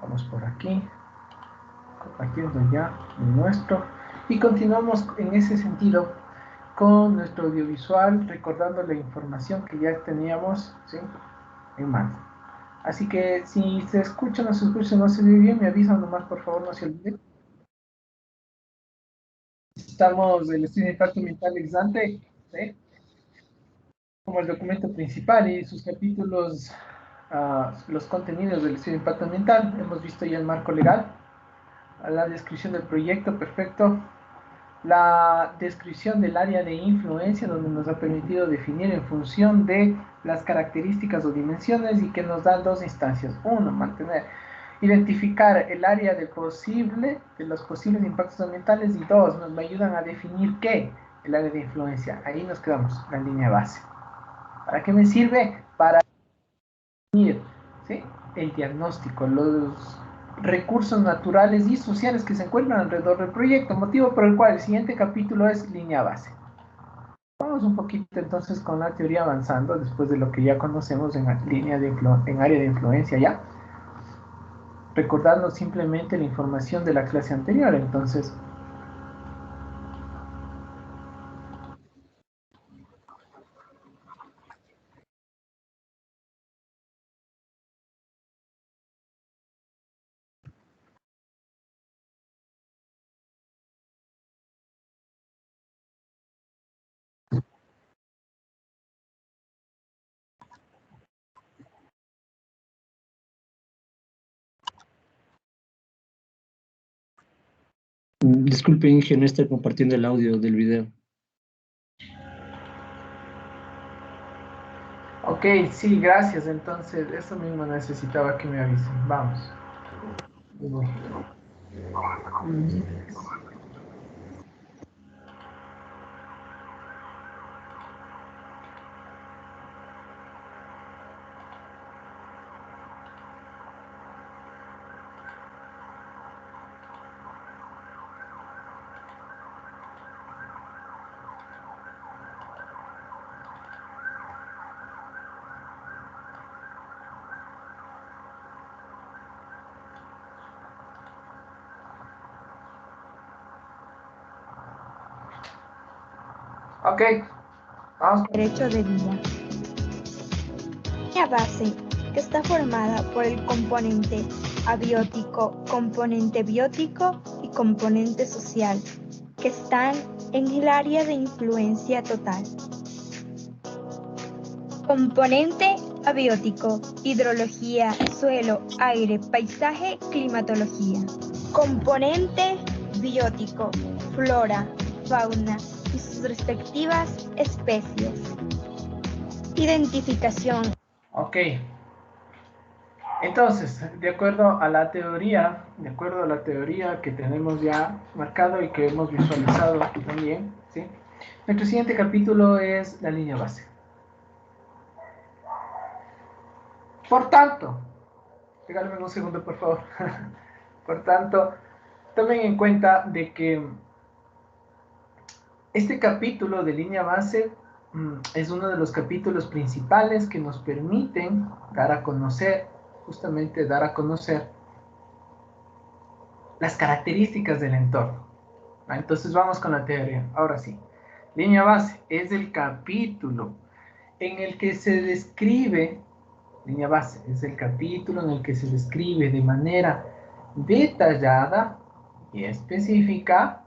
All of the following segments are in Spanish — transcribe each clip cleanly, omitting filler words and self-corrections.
Vamos por aquí, compartiendo ya el nuestro. Y continuamos en ese sentido con nuestro audiovisual, recordando la información que ya teníamos, ¿sí?, en mano. Así que si se escucha, no se escucha, no se ve bien, me avisan nomás, por favor, no se olviden. Estamos el estudio de impacto ambiental ex ante, ¿sí?, como el documento principal y sus capítulos, los contenidos del estudio de impacto ambiental. Hemos visto ya el marco legal, la descripción del proyecto, perfecto. La descripción del área de influencia, donde nos ha permitido definir en función de las características o dimensiones y que nos da dos instancias. Uno, identificar el área de los posibles impactos ambientales, y dos, nos ayudan a definir qué, el área de influencia. Ahí nos quedamos, la línea base. ¿Para qué me sirve? Para definir, ¿sí?, el diagnóstico, los recursos naturales y sociales que se encuentran alrededor del proyecto, motivo por el cual el siguiente capítulo es línea base. Vamos un poquito entonces con la teoría avanzando, después de lo que ya conocemos en área de influencia ya, recordando simplemente la información de la clase anterior. Entonces, Disculpe, Inge, no está compartiendo el audio del video. ok, sí, gracias. Entonces, eso mismo necesitaba que me avisen. Vamos. Ok, vamos. Derecho de vida. La base está formada por el componente abiótico, componente biótico y componente social, que están en el área de influencia total. Componente abiótico: hidrología, suelo, aire, paisaje, climatología. Componente biótico: flora, fauna y sus respectivas especies. Identificación. Ok. Entonces, de acuerdo a la teoría que tenemos ya marcado y que hemos visualizado aquí también, ¿sí?, nuestro siguiente capítulo es la línea base. Por tanto, regálame un segundo, por favor. Por tanto, tomen en cuenta de que este capítulo de línea base es uno de los capítulos principales que nos permiten dar a conocer, justamente dar a conocer las características del entorno. Entonces vamos con la teoría. Ahora sí, línea base es el capítulo en el que se describe, línea base es el capítulo en el que se describe de manera detallada y específica,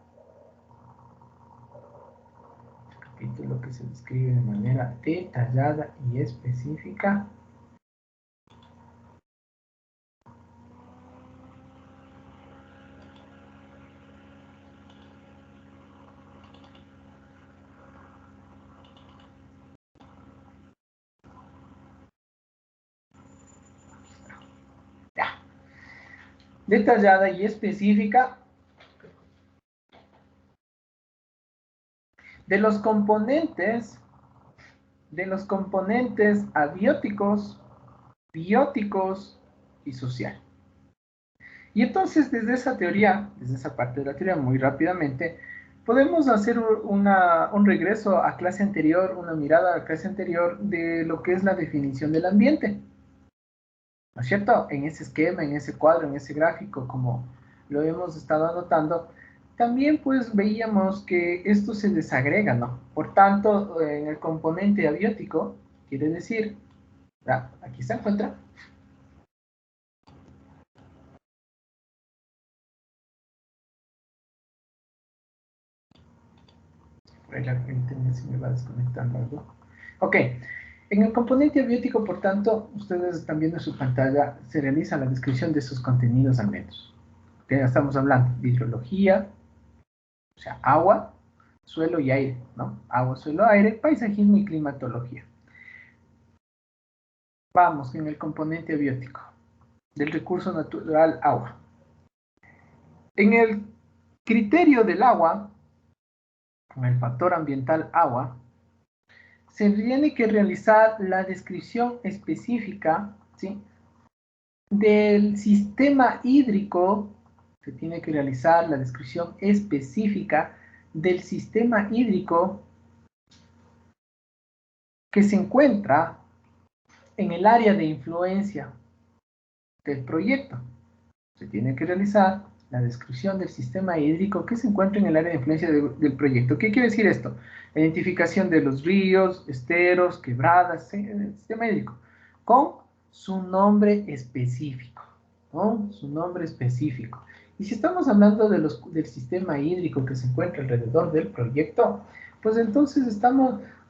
capítulo que se describe de manera detallada y específica detallada y específica de los componentes abióticos, bióticos y social. Y entonces desde esa teoría, desde esa parte de la teoría, muy rápidamente, podemos hacer un regreso a clase anterior, una mirada a clase anterior de lo que es la definición del ambiente. ¿no es cierto? En ese esquema, en ese cuadro, en ese gráfico, como lo hemos estado anotando, también pues veíamos que esto se desagrega, ¿no? Por tanto, en el componente abiótico, quiere decir, aquí se encuentra, por ahí la internet se me va desconectando algo. Ok, en el componente abiótico, por tanto, ustedes están viendo en su pantalla, se realiza la descripción de sus contenidos al menos. ¿Ok? Estamos hablando de hidrología, o sea, agua, suelo y aire, ¿no? Agua, suelo, aire, paisajismo y climatología. Vamos en el componente abiótico del recurso natural agua. En el criterio del agua, con el factor ambiental agua, se tiene que realizar la descripción específica, ¿sí?, del sistema hídrico. Se tiene que realizar la descripción específica del sistema hídrico que se encuentra en el área de influencia del proyecto. Se tiene que realizar la descripción del sistema hídrico que se encuentra en el área de influencia del proyecto. ¿Qué quiere decir esto? La identificación de los ríos, esteros, quebradas, el sistema hídrico, con su nombre específico. Con su nombre específico. Y si estamos hablando del sistema hídrico que se encuentra alrededor del proyecto, pues entonces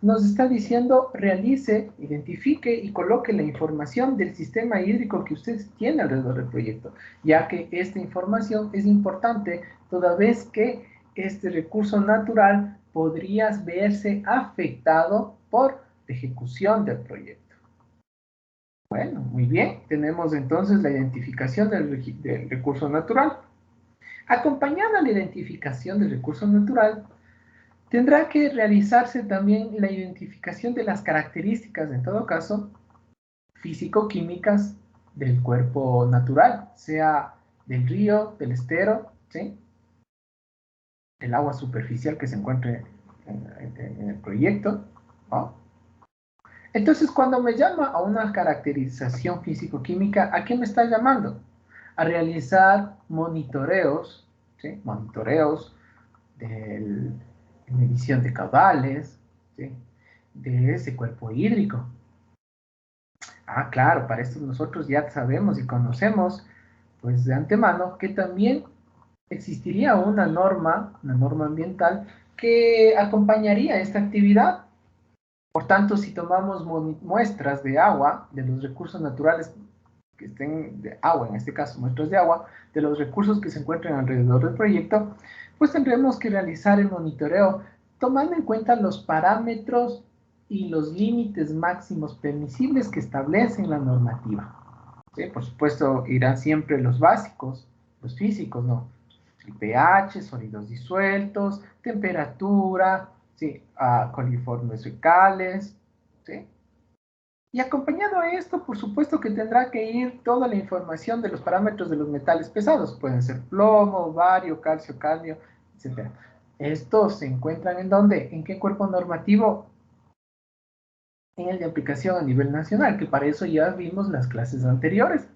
nos está diciendo realice, identifique y coloque la información del sistema hídrico que usted tiene alrededor del proyecto, ya que esta información es importante toda vez que este recurso natural podría verse afectado por la ejecución del proyecto. Bueno, muy bien, tenemos entonces la identificación del recurso natural. Acompañada a la identificación del recurso natural, tendrá que realizarse también la identificación de las características, en todo caso, físico-químicas del cuerpo natural, sea del río, del estero, ¿sí?, el agua superficial que se encuentre en el proyecto, ¿no? Entonces, cuando me llama a una caracterización físico-química, ¿a qué me está llamando? A realizar monitoreos, ¿sí?, monitoreos de medición de caudales, ¿sí?, de ese cuerpo hídrico. Ah, claro, para esto nosotros ya sabemos y conocemos, pues de antemano, que también existiría una norma ambiental que acompañaría esta actividad. Por tanto, si tomamos muestras de agua, de los recursos naturales que estén de agua, en este caso muestras de agua, de los recursos que se encuentran alrededor del proyecto, pues tendremos que realizar el monitoreo tomando en cuenta los parámetros y los límites máximos permisibles que establece la normativa. ¿Sí? Por supuesto, irán siempre los básicos, los físicos, ¿no? El pH, sólidos disueltos, temperatura, ¿sí?, coliformes fecales, ¿sí? Y acompañado a esto, por supuesto que tendrá que ir toda la información de los parámetros de los metales pesados. Pueden ser plomo, bario, calcio, cadmio, etc. Estos se encuentran ¿en dónde? ¿En qué cuerpo normativo? En el de aplicación a nivel nacional, que para eso ya vimos las clases anteriores.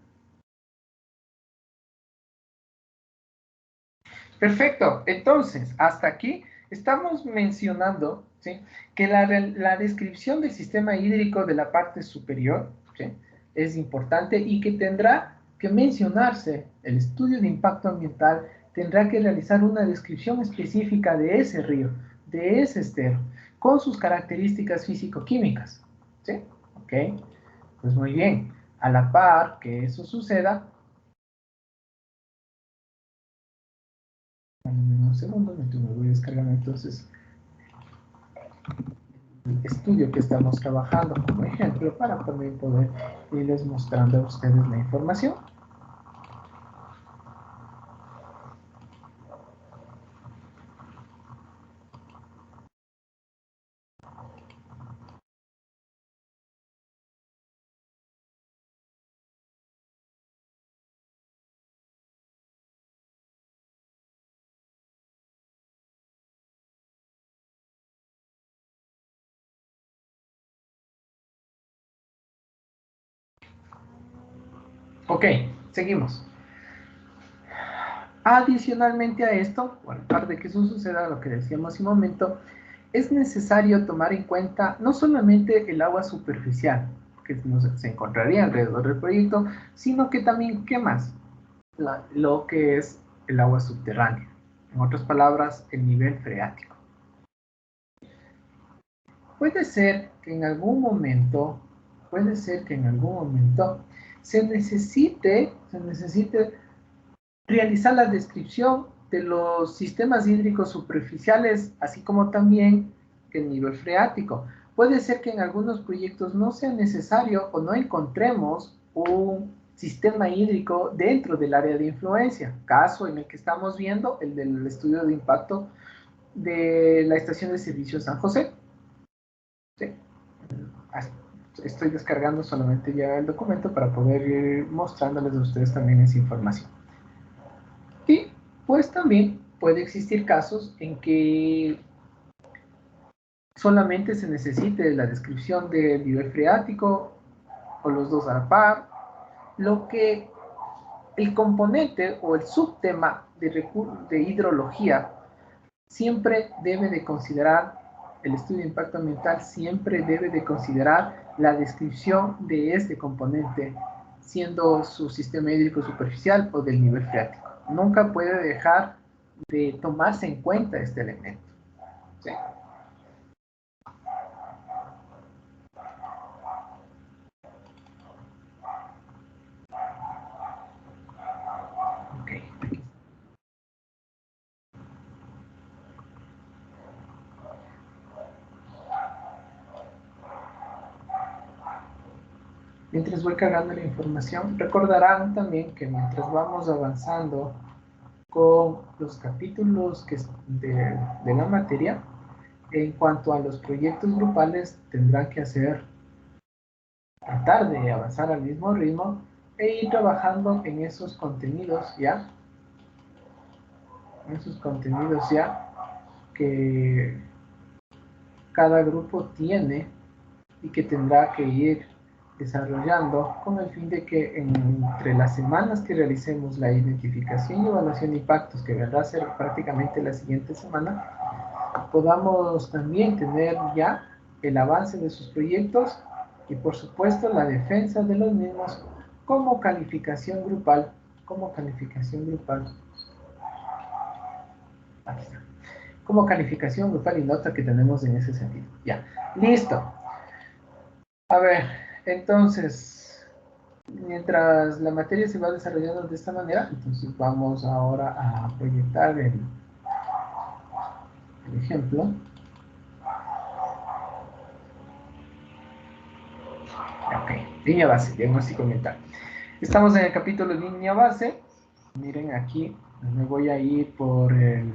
Perfecto. Entonces, hasta aquí estamos mencionando, ¿sí?, que la descripción del sistema hídrico de la parte superior, ¿sí?, es importante y que tendrá que mencionarse el estudio de impacto ambiental, tendrá que realizar una descripción específica de ese río, de ese estero, con sus características físico-químicas, ¿sí? ¿Ok? Pues muy bien. A la par que eso suceda, un segundo, me voy a descargar entonces el estudio que estamos trabajando como ejemplo para también poder irles mostrando a ustedes la información. Ok, seguimos. Adicionalmente a esto, bueno, aparte de que eso suceda, lo que decíamos hace un momento, es necesario tomar en cuenta no solamente el agua superficial que se encontraría alrededor del proyecto, sino que también, ¿qué más? Lo que es el agua subterránea. En otras palabras, el nivel freático. Puede ser que en algún momento, se necesite realizar la descripción de los sistemas hídricos superficiales, así como también el nivel freático. Puede ser que en algunos proyectos no sea necesario o no encontremos un sistema hídrico dentro del área de influencia, caso en el que estamos viendo el del estudio de impacto de la estación de servicio San José. Sí. Estoy descargando solamente ya el documento para poder ir mostrándoles a ustedes también esa información. Y pues también puede existir casos en que solamente se necesite la descripción del nivel freático o los dos a la par, lo que el componente o el subtema de hidrología siempre debe de considerar, el estudio de impacto ambiental siempre debe de considerar la descripción de este componente, siendo su sistema hídrico superficial o del nivel freático. Nunca puede dejar de tomarse en cuenta este elemento. ¿Sí? Okay. Mientras voy cargando la información, recordarán también que mientras vamos avanzando con los capítulos de la materia, en cuanto a los proyectos grupales, tendrán que tratar de avanzar al mismo ritmo e ir trabajando en esos contenidos ya, que cada grupo tiene y que tendrá que ir desarrollando con el fin de que entre las semanas que realicemos la identificación y evaluación de impactos, que vendrá a ser prácticamente la siguiente semana, podamos también tener ya el avance de sus proyectos y por supuesto la defensa de los mismos como calificación grupal, y nota que tenemos en ese sentido. Ya, listo. A ver, entonces, mientras la materia se va desarrollando de esta manera, entonces vamos ahora a proyectar el ejemplo. Ok, línea base, diagnóstico ambiental. Estamos en el capítulo de línea base. Miren aquí, me voy a ir por el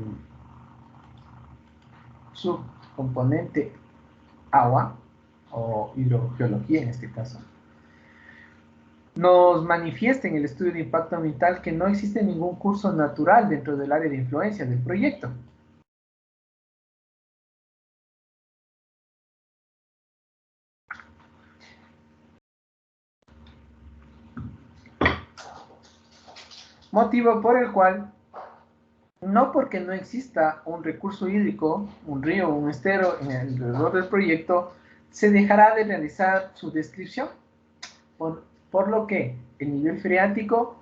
subcomponente agua, o hidrogeología en este caso. Nos manifiesta en el estudio de impacto ambiental que no existe ningún curso natural dentro del área de influencia del proyecto. Motivo por el cual, no porque no exista un recurso hídrico, un río, un estero en el alrededor del proyecto, se dejará de realizar su descripción, por lo que el nivel freático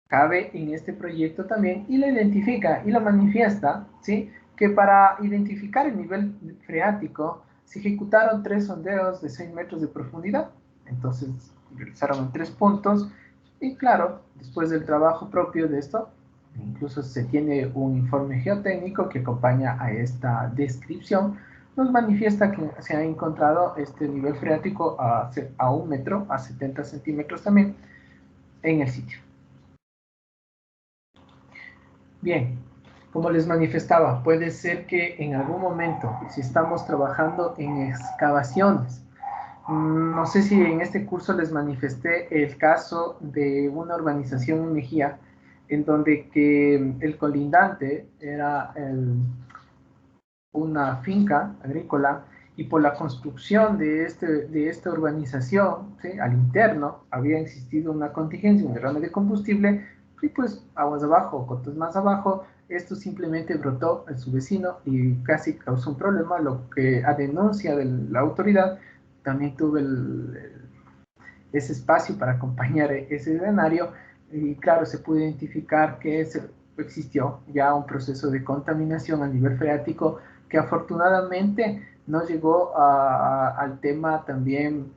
cabe en este proyecto también y lo identifica y lo manifiesta, ¿sí? Que para identificar el nivel freático se ejecutaron 3 sondeos de 6 metros de profundidad. Entonces, realizaron en 3 puntos y claro, después del trabajo propio de esto, incluso se tiene un informe geotécnico que acompaña a esta descripción, nos manifiesta que se ha encontrado este nivel freático a 1 metro, a 70 centímetros también, en el sitio. Bien, como les manifestaba, puede ser que en algún momento, si estamos trabajando en excavaciones, no sé si en este curso les manifesté el caso de una urbanización en Mejía, en donde que el colindante era una finca agrícola y por la construcción de esta urbanización, ¿sí? Al interno había existido una contingencia, un derrame de combustible, y pues aguas abajo, cotas más abajo, esto simplemente brotó en su vecino y casi causó un problema, lo que a denuncia de la autoridad también tuve ese espacio para acompañar ese escenario y claro, se pudo identificar que existió ya un proceso de contaminación a nivel freático que afortunadamente no llegó al tema también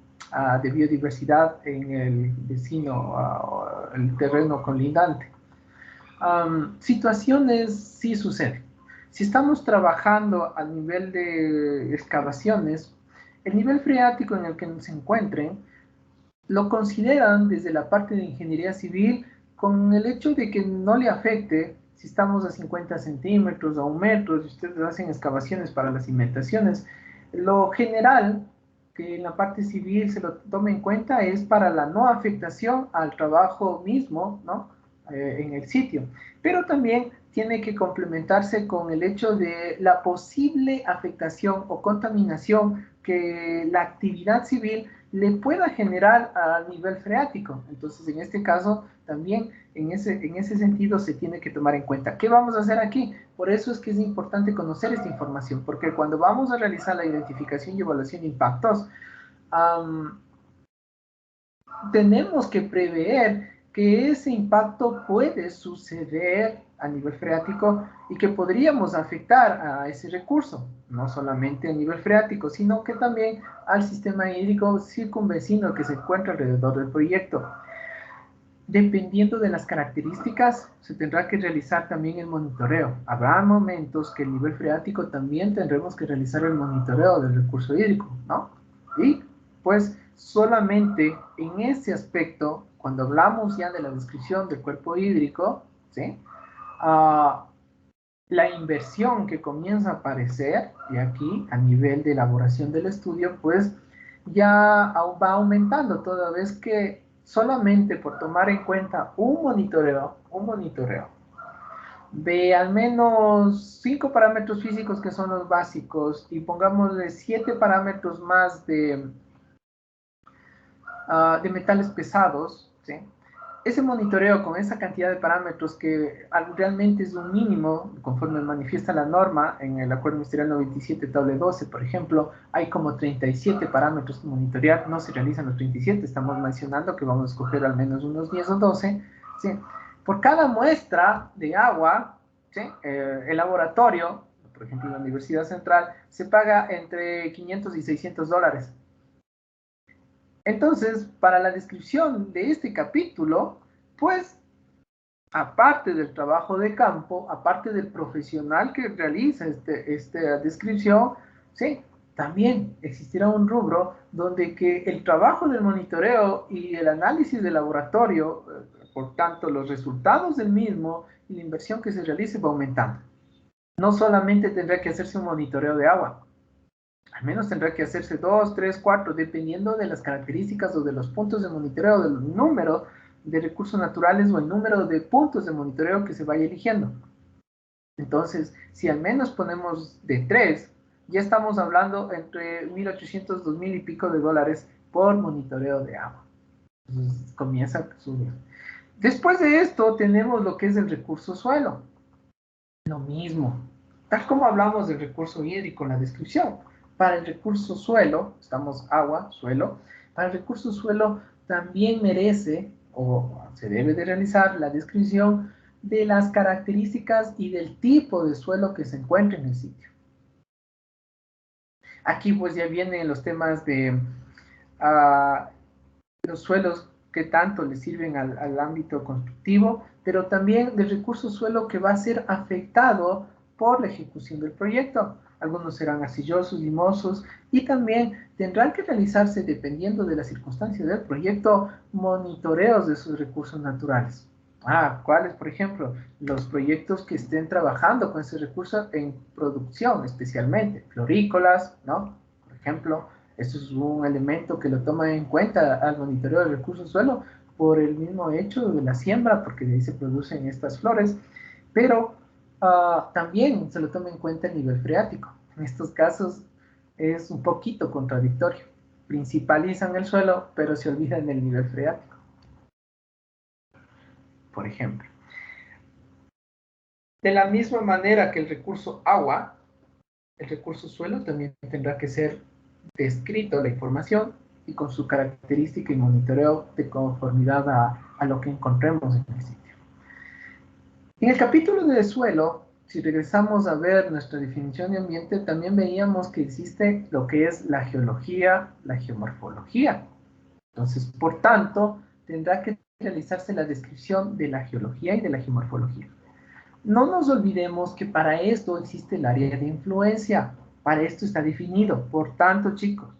de biodiversidad en el vecino, el terreno colindante. Situaciones sí suceden. Si estamos trabajando a nivel de excavaciones, el nivel freático en el que se encuentren lo consideran desde la parte de ingeniería civil con el hecho de que no le afecte si estamos a 50 centímetros, a 1 metro, si ustedes hacen excavaciones para las cimentaciones. Lo general que en la parte civil se lo tome en cuenta es para la no afectación al trabajo mismo, ¿no? En el sitio. Pero también tiene que complementarse con el hecho de la posible afectación o contaminación que la actividad civil le pueda generar a nivel freático. Entonces, en este caso, también en ese sentido se tiene que tomar en cuenta. ¿Qué vamos a hacer aquí? Por eso es que es importante conocer esta información, porque cuando vamos a realizar la identificación y evaluación de impactos, tenemos que prever que ese impacto puede suceder a nivel freático y que podríamos afectar a ese recurso, no solamente a nivel freático, sino que también al sistema hídrico circunvecino que se encuentra alrededor del proyecto. Dependiendo de las características, se tendrá que realizar también el monitoreo. Habrá momentos que el nivel freático también tendremos que realizar el monitoreo del recurso hídrico, ¿no? Y pues solamente en ese aspecto, cuando hablamos ya de la descripción del cuerpo hídrico, ¿sí? La inversión que comienza a aparecer, y aquí a nivel de elaboración del estudio, pues ya va aumentando toda vez que solamente por tomar en cuenta un monitoreo de al menos 5 parámetros físicos que son los básicos y pongámosle 7 parámetros más de metales pesados, ¿sí? Ese monitoreo con esa cantidad de parámetros que realmente es un mínimo, conforme manifiesta la norma en el Acuerdo Ministerial 97, tabla 12, por ejemplo, hay como 37 parámetros que monitorear, no se realizan los 37, estamos mencionando que vamos a escoger al menos unos 10 o 12, ¿sí? Por cada muestra de agua, ¿sí? El laboratorio, por ejemplo, en la Universidad Central, se paga entre 500 y 600 dólares. Entonces, para la descripción de este capítulo, pues, aparte del trabajo de campo, aparte del profesional que realiza esta descripción, sí, también existirá un rubro donde que el trabajo del monitoreo y el análisis de laboratorio, por tanto, los resultados del mismo y la inversión que se realice va aumentando. No solamente tendrá que hacerse un monitoreo de agua, al menos tendrá que hacerse 2, 3, 4, dependiendo de las características o de los puntos de monitoreo, del número de recursos naturales o el número de puntos de monitoreo que se vaya eligiendo. Entonces, si al menos ponemos de 3, ya estamos hablando entre 1.800, 2.000 y pico de dólares por monitoreo de agua. Entonces, comienza a subir. Después de esto, tenemos lo que es el recurso suelo. Lo mismo. Tal como hablamos del recurso hídrico en la descripción. Para el recurso suelo, estamos agua, suelo, para el recurso suelo también merece o se debe de realizar la descripción de las características y del tipo de suelo que se encuentra en el sitio. Aquí pues ya vienen los temas de los suelos que tanto le sirven al ámbito constructivo, pero también del recurso suelo que va a ser afectado por la ejecución del proyecto. Algunos serán arcillosos, limosos, y también tendrán que realizarse, dependiendo de las circunstancias del proyecto, monitoreos de sus recursos naturales. ¿Cuáles? Por ejemplo, los proyectos que estén trabajando con ese recurso en producción, especialmente florícolas, ¿no? Por ejemplo, esto es un elemento que lo toma en cuenta al monitoreo del recurso suelo por el mismo hecho de la siembra, porque de ahí se producen estas flores, pero también se lo toma en cuenta el nivel freático. En estos casos, es un poquito contradictorio. Principalizan el suelo, pero se olvidan del nivel freático. Por ejemplo. De la misma manera que el recurso agua, el recurso suelo también tendrá que ser descrito la información y con su característica y monitoreo de conformidad a lo que encontremos en el sitio. En el capítulo de suelo, si regresamos a ver nuestra definición de ambiente, también veíamos que existe lo que es la geología, la geomorfología. Entonces, por tanto, tendrá que realizarse la descripción de la geología y de la geomorfología. No nos olvidemos que para esto existe el área de influencia. Para esto está definido. Por tanto, chicos,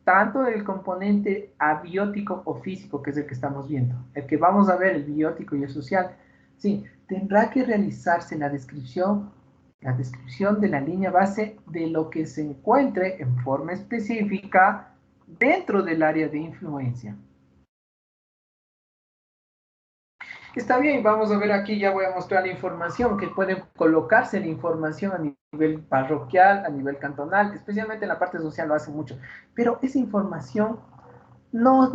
tanto el componente abiótico o físico, que es el que estamos viendo, el que vamos a ver, el biótico y el social, sí, tendrá que realizarse la descripción de la línea base de lo que se encuentre en forma específica dentro del área de influencia. Está bien, vamos a ver aquí, ya voy a mostrar la información, que puede colocarse la información a nivel parroquial, a nivel cantonal, que especialmente en la parte social lo hace mucho, pero esa información no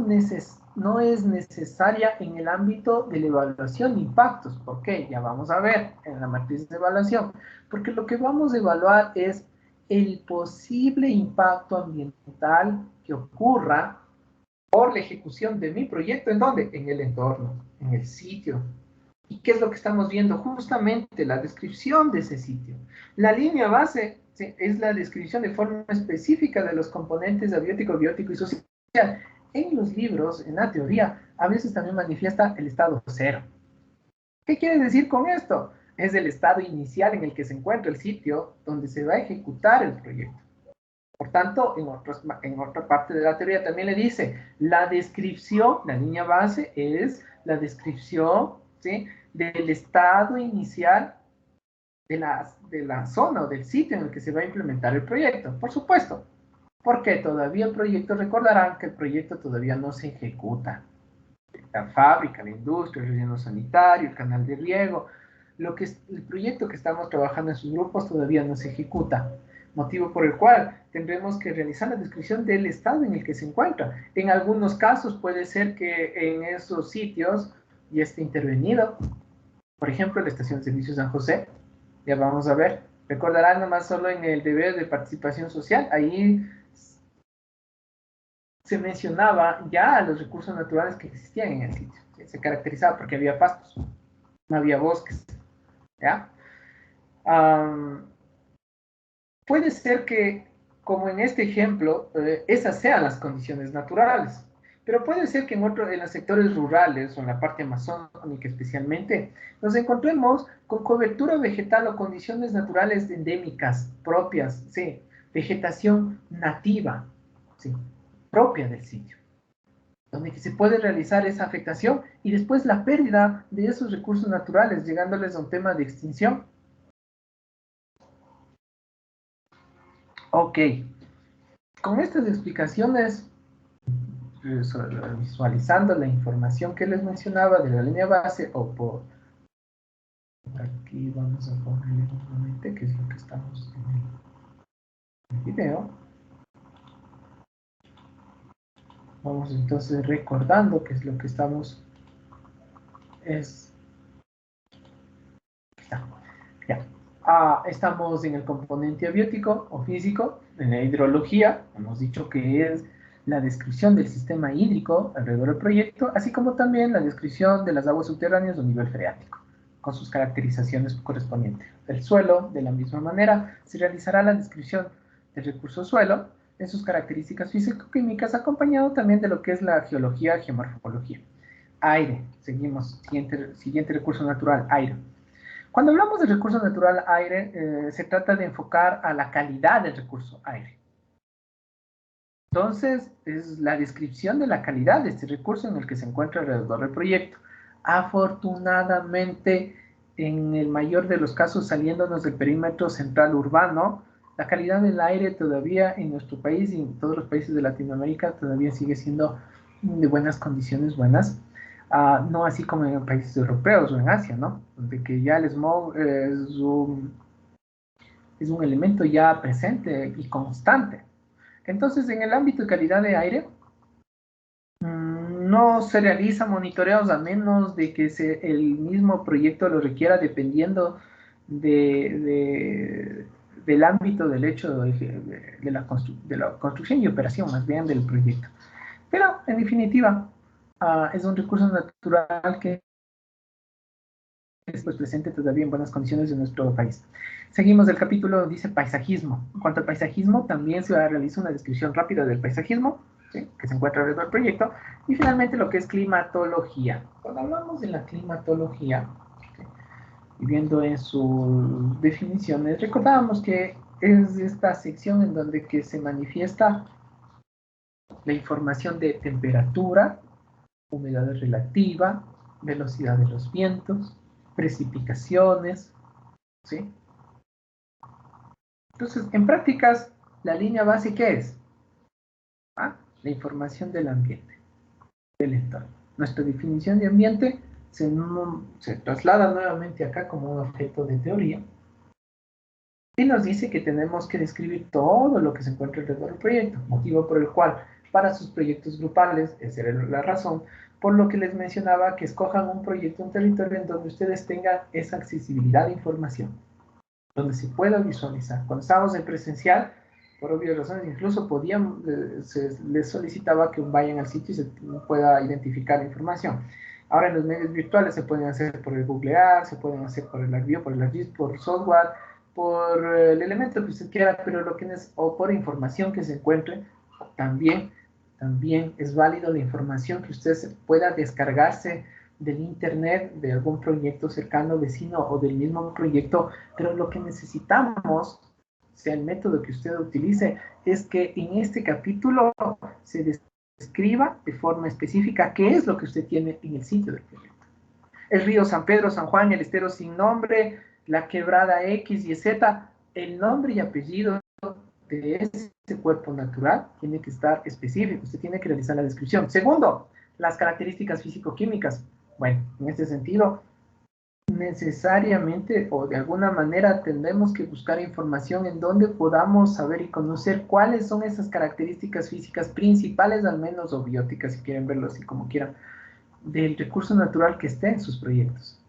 es necesaria en el ámbito de la evaluación de impactos. ¿Por qué? Ya vamos a ver en la matriz de evaluación, porque lo que vamos a evaluar es el posible impacto ambiental que ocurra por la ejecución de mi proyecto. ¿En dónde? En el entorno, en el sitio. ¿Y qué es lo que estamos viendo? Justamente la descripción de ese sitio. La línea base, ¿sí?, es la descripción de forma específica de los componentes abiótico, biótico y social. En los libros, en la teoría, a veces también manifiesta el estado cero. ¿Qué quiere decir con esto? Es el estado inicial en el que se encuentra el sitio donde se va a ejecutar el proyecto. Por tanto, en otra parte de la teoría también le dice, la descripción, la línea base es la descripción, ¿sí?, del estado inicial de la zona o del sitio en el que se va a implementar el proyecto. Por supuesto, porque todavía el proyecto, recordarán que el proyecto todavía no se ejecuta. La fábrica, la industria, el relleno sanitario, el canal de riego, el proyecto que estamos trabajando en sus grupos todavía no se ejecuta. Motivo por el cual tendremos que realizar la descripción del estado en el que se encuentra. En algunos casos puede ser que en esos sitios ya esté intervenido. Por ejemplo, la estación de servicio San José. Ya vamos a ver. Recordarán nomás solo en el deber de participación social. Ahí se mencionaba ya los recursos naturales que existían en el sitio. Se caracterizaba porque había pastos, no había bosques. ¿Ya? Puede ser que, como en este ejemplo, esas sean las condiciones naturales, pero puede ser que en los sectores rurales o en la parte amazónica especialmente, nos encontremos con cobertura vegetal o condiciones naturales endémicas propias, sí, vegetación nativa, sí, propia del sitio, donde se puede realizar esa afectación y después la pérdida de esos recursos naturales, llegándoles a un tema de extinción. Ok, con estas explicaciones, visualizando la información que les mencionaba de la línea base, o por aquí vamos a poner nuevamente, que es lo que estamos en el video. Vamos entonces recordando que es lo que estamos, ya. Estamos en el componente abiótico o físico, en la hidrología. Hemos dicho que es la descripción del sistema hídrico alrededor del proyecto, así como también la descripción de las aguas subterráneas o nivel freático, con sus caracterizaciones correspondientes. El suelo, de la misma manera, se realizará la descripción del recurso suelo en sus características físico-químicas, acompañado también de lo que es la geología, geomorfología. Aire, seguimos, siguiente recurso natural, aire. Cuando hablamos del recurso natural aire, se trata de enfocar a la calidad del recurso aire. Entonces, es la descripción de la calidad de este recurso en el que se encuentra alrededor del proyecto. Afortunadamente, en el mayor de los casos, saliéndonos del perímetro central urbano, la calidad del aire todavía en nuestro país y en todos los países de Latinoamérica todavía sigue siendo de buenas condiciones, buenas. No así como en países europeos o en Asia, ¿no? Donde que ya el smog es un elemento ya presente y constante. Entonces, en el ámbito de calidad de aire, no se realiza monitoreos a menos de que el mismo proyecto lo requiera, dependiendo del ámbito del hecho de la construcción y operación, más bien del proyecto. Pero, en definitiva, es un recurso natural que es pues, presente todavía en buenas condiciones en nuestro país. Seguimos el capítulo, dice paisajismo. En cuanto al paisajismo, también se realiza una descripción rápida del paisajismo, ¿sí?, que se encuentra alrededor del proyecto, y finalmente lo que es climatología. Cuando hablamos de la climatología, ¿sí?, y viendo en sus definiciones, recordábamos que es esta sección en donde que se manifiesta la información de temperatura, humedad relativa, velocidad de los vientos, precipitaciones, ¿sí? Entonces, en prácticas, la línea básica es la información del ambiente, del entorno. Nuestra definición de ambiente se traslada nuevamente acá como un objeto de teoría y nos dice que tenemos que describir todo lo que se encuentra alrededor del proyecto, motivo por el cual para sus proyectos grupales, esa era la razón, por lo que les mencionaba que escojan un proyecto, un territorio en donde ustedes tengan esa accesibilidad de información, donde se pueda visualizar. Cuando estábamos en presencial, por obvias razones, incluso se les solicitaba que vayan al sitio y se pueda identificar la información. Ahora en los medios virtuales se pueden hacer por el Google Earth, se pueden hacer por el ArcView, por el ArcGIS, por software, por el elemento que usted quiera, pero lo que es, o por información que se encuentre, también es válido la información que usted pueda descargarse del internet, de algún proyecto cercano, vecino o del mismo proyecto, pero lo que necesitamos, sea el método que usted utilice, es que en este capítulo se describa de forma específica qué es lo que usted tiene en el sitio del proyecto. El río San Pedro, San Juan, el estero sin nombre, la quebrada X y Z, el nombre y apellido de ese cuerpo natural tiene que estar específico, usted tiene que realizar la descripción. Segundo, las características físico-químicas. Bueno, en este sentido, necesariamente o de alguna manera tendremos que buscar información en donde podamos saber y conocer cuáles son esas características físicas principales, al menos, o bióticas, si quieren verlo así como quieran, del recurso natural que esté en sus proyectos.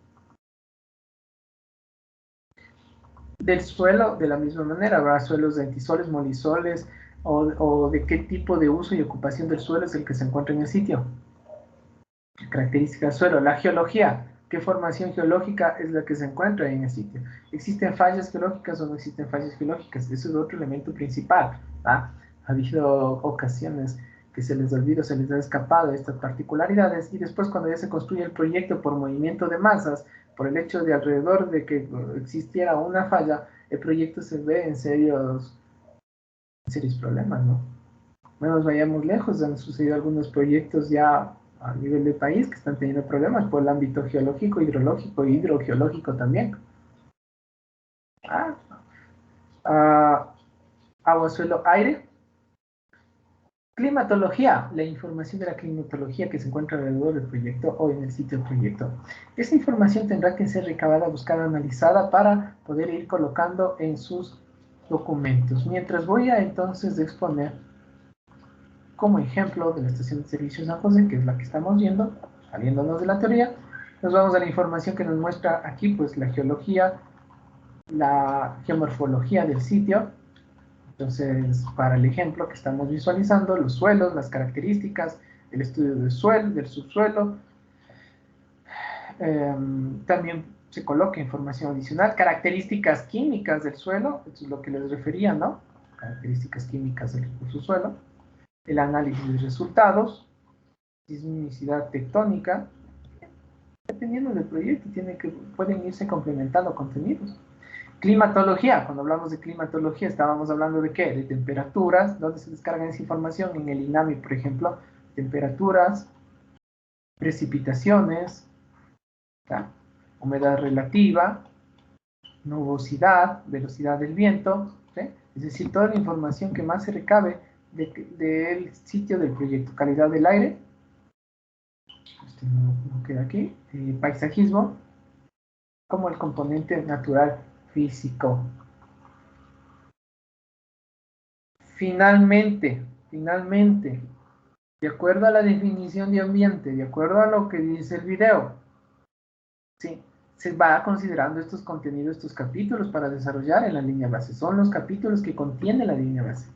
Del suelo, de la misma manera, habrá suelos de antisoles, molisoles, o de qué tipo de uso y ocupación del suelo es el que se encuentra en el sitio. Características del suelo. La geología. ¿Qué formación geológica es la que se encuentra en el sitio? ¿Existen fallas geológicas o no existen fallas geológicas? Ese es otro elemento principal. Ha habido ocasiones que se les olvida, se les ha escapado estas particularidades, y después cuando ya se construye el proyecto por movimiento de masas, por el hecho de alrededor de que existiera una falla, el proyecto se ve en serios problemas, ¿no? No nos vayamos lejos, han sucedido algunos proyectos ya a nivel de país que están teniendo problemas por el ámbito geológico, hidrológico e hidrogeológico también. Agua, suelo, aire. Climatología, la información de la climatología que se encuentra alrededor del proyecto o en el sitio del proyecto. Esa información tendrá que ser recabada, buscada, analizada para poder ir colocando en sus documentos. Mientras voy a entonces exponer como ejemplo de la estación de servicios San José, que es la que estamos viendo, saliéndonos de la teoría, nos vamos a la información que nos muestra aquí, pues la geología, la geomorfología del sitio. Entonces, para el ejemplo que estamos visualizando, los suelos, las características, el estudio del suelo, del subsuelo, también se coloca información adicional, características químicas del suelo, esto es lo que les refería, ¿no? Características químicas del subsuelo, el análisis de resultados, sismicidad tectónica, dependiendo del proyecto, pueden irse complementando contenidos. Climatología, cuando hablamos de climatología, estábamos hablando de qué? De temperaturas, ¿dónde se descarga esa información? En el INAMI, por ejemplo, temperaturas, precipitaciones, ¿tá? Humedad relativa, nubosidad, velocidad del viento, ¿sí? Es decir, toda la información que más se recabe del sitio del proyecto. Calidad del aire, este no queda aquí, paisajismo, como el componente natural físico. Finalmente, de acuerdo a la definición de ambiente, de acuerdo a lo que dice el video, ¿sí? Se va considerando estos contenidos, estos capítulos para desarrollar en la línea base. Son los capítulos que contiene la línea base.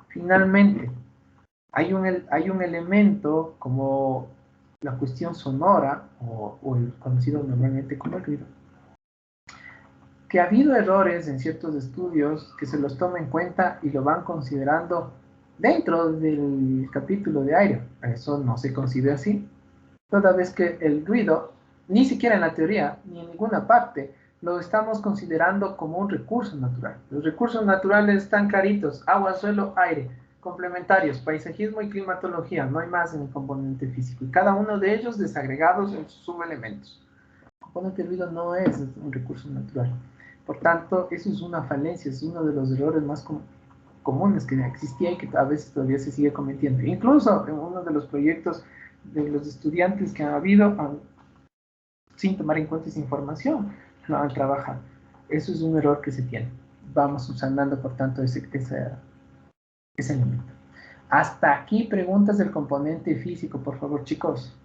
Finalmente, hay un elemento como la cuestión sonora, o el conocido normalmente como el ruido, que ha habido errores en ciertos estudios que se los toma en cuenta y lo van considerando dentro del capítulo de aire. Eso no se considera así, toda vez que el ruido, ni siquiera en la teoría, ni en ninguna parte, lo estamos considerando como un recurso natural. Los recursos naturales están claritos: agua, suelo, aire, complementarios, paisajismo y climatología. No hay más en el componente físico, y cada uno de ellos desagregados en sus subelementos. El componente ruido no es un recurso natural. Por tanto, eso es una falencia, es uno de los errores más comunes que existía y que a veces todavía se sigue cometiendo. Incluso en uno de los proyectos de los estudiantes que han habido, sin tomar en cuenta esa información, no han trabajado. Eso es un error que se tiene. Vamos subsanando, por tanto, ese elemento. Hasta aquí preguntas del componente físico, por favor, chicos.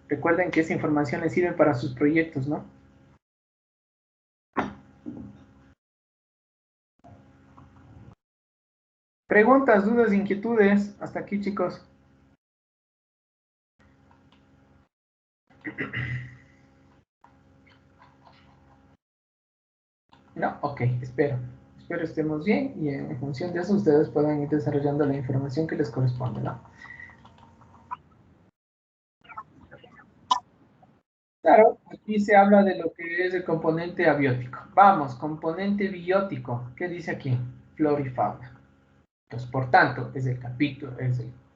Recuerden que esa información les sirve para sus proyectos, ¿no? Preguntas, dudas, inquietudes. Hasta aquí, chicos. No, ok, espero estemos bien y en función de eso ustedes puedan ir desarrollando la información que les corresponde, ¿no? Claro, aquí se habla de lo que es el componente abiótico. Vamos, componente biótico. ¿Qué dice aquí? Flora y fauna. Entonces, por tanto, es el capítulo,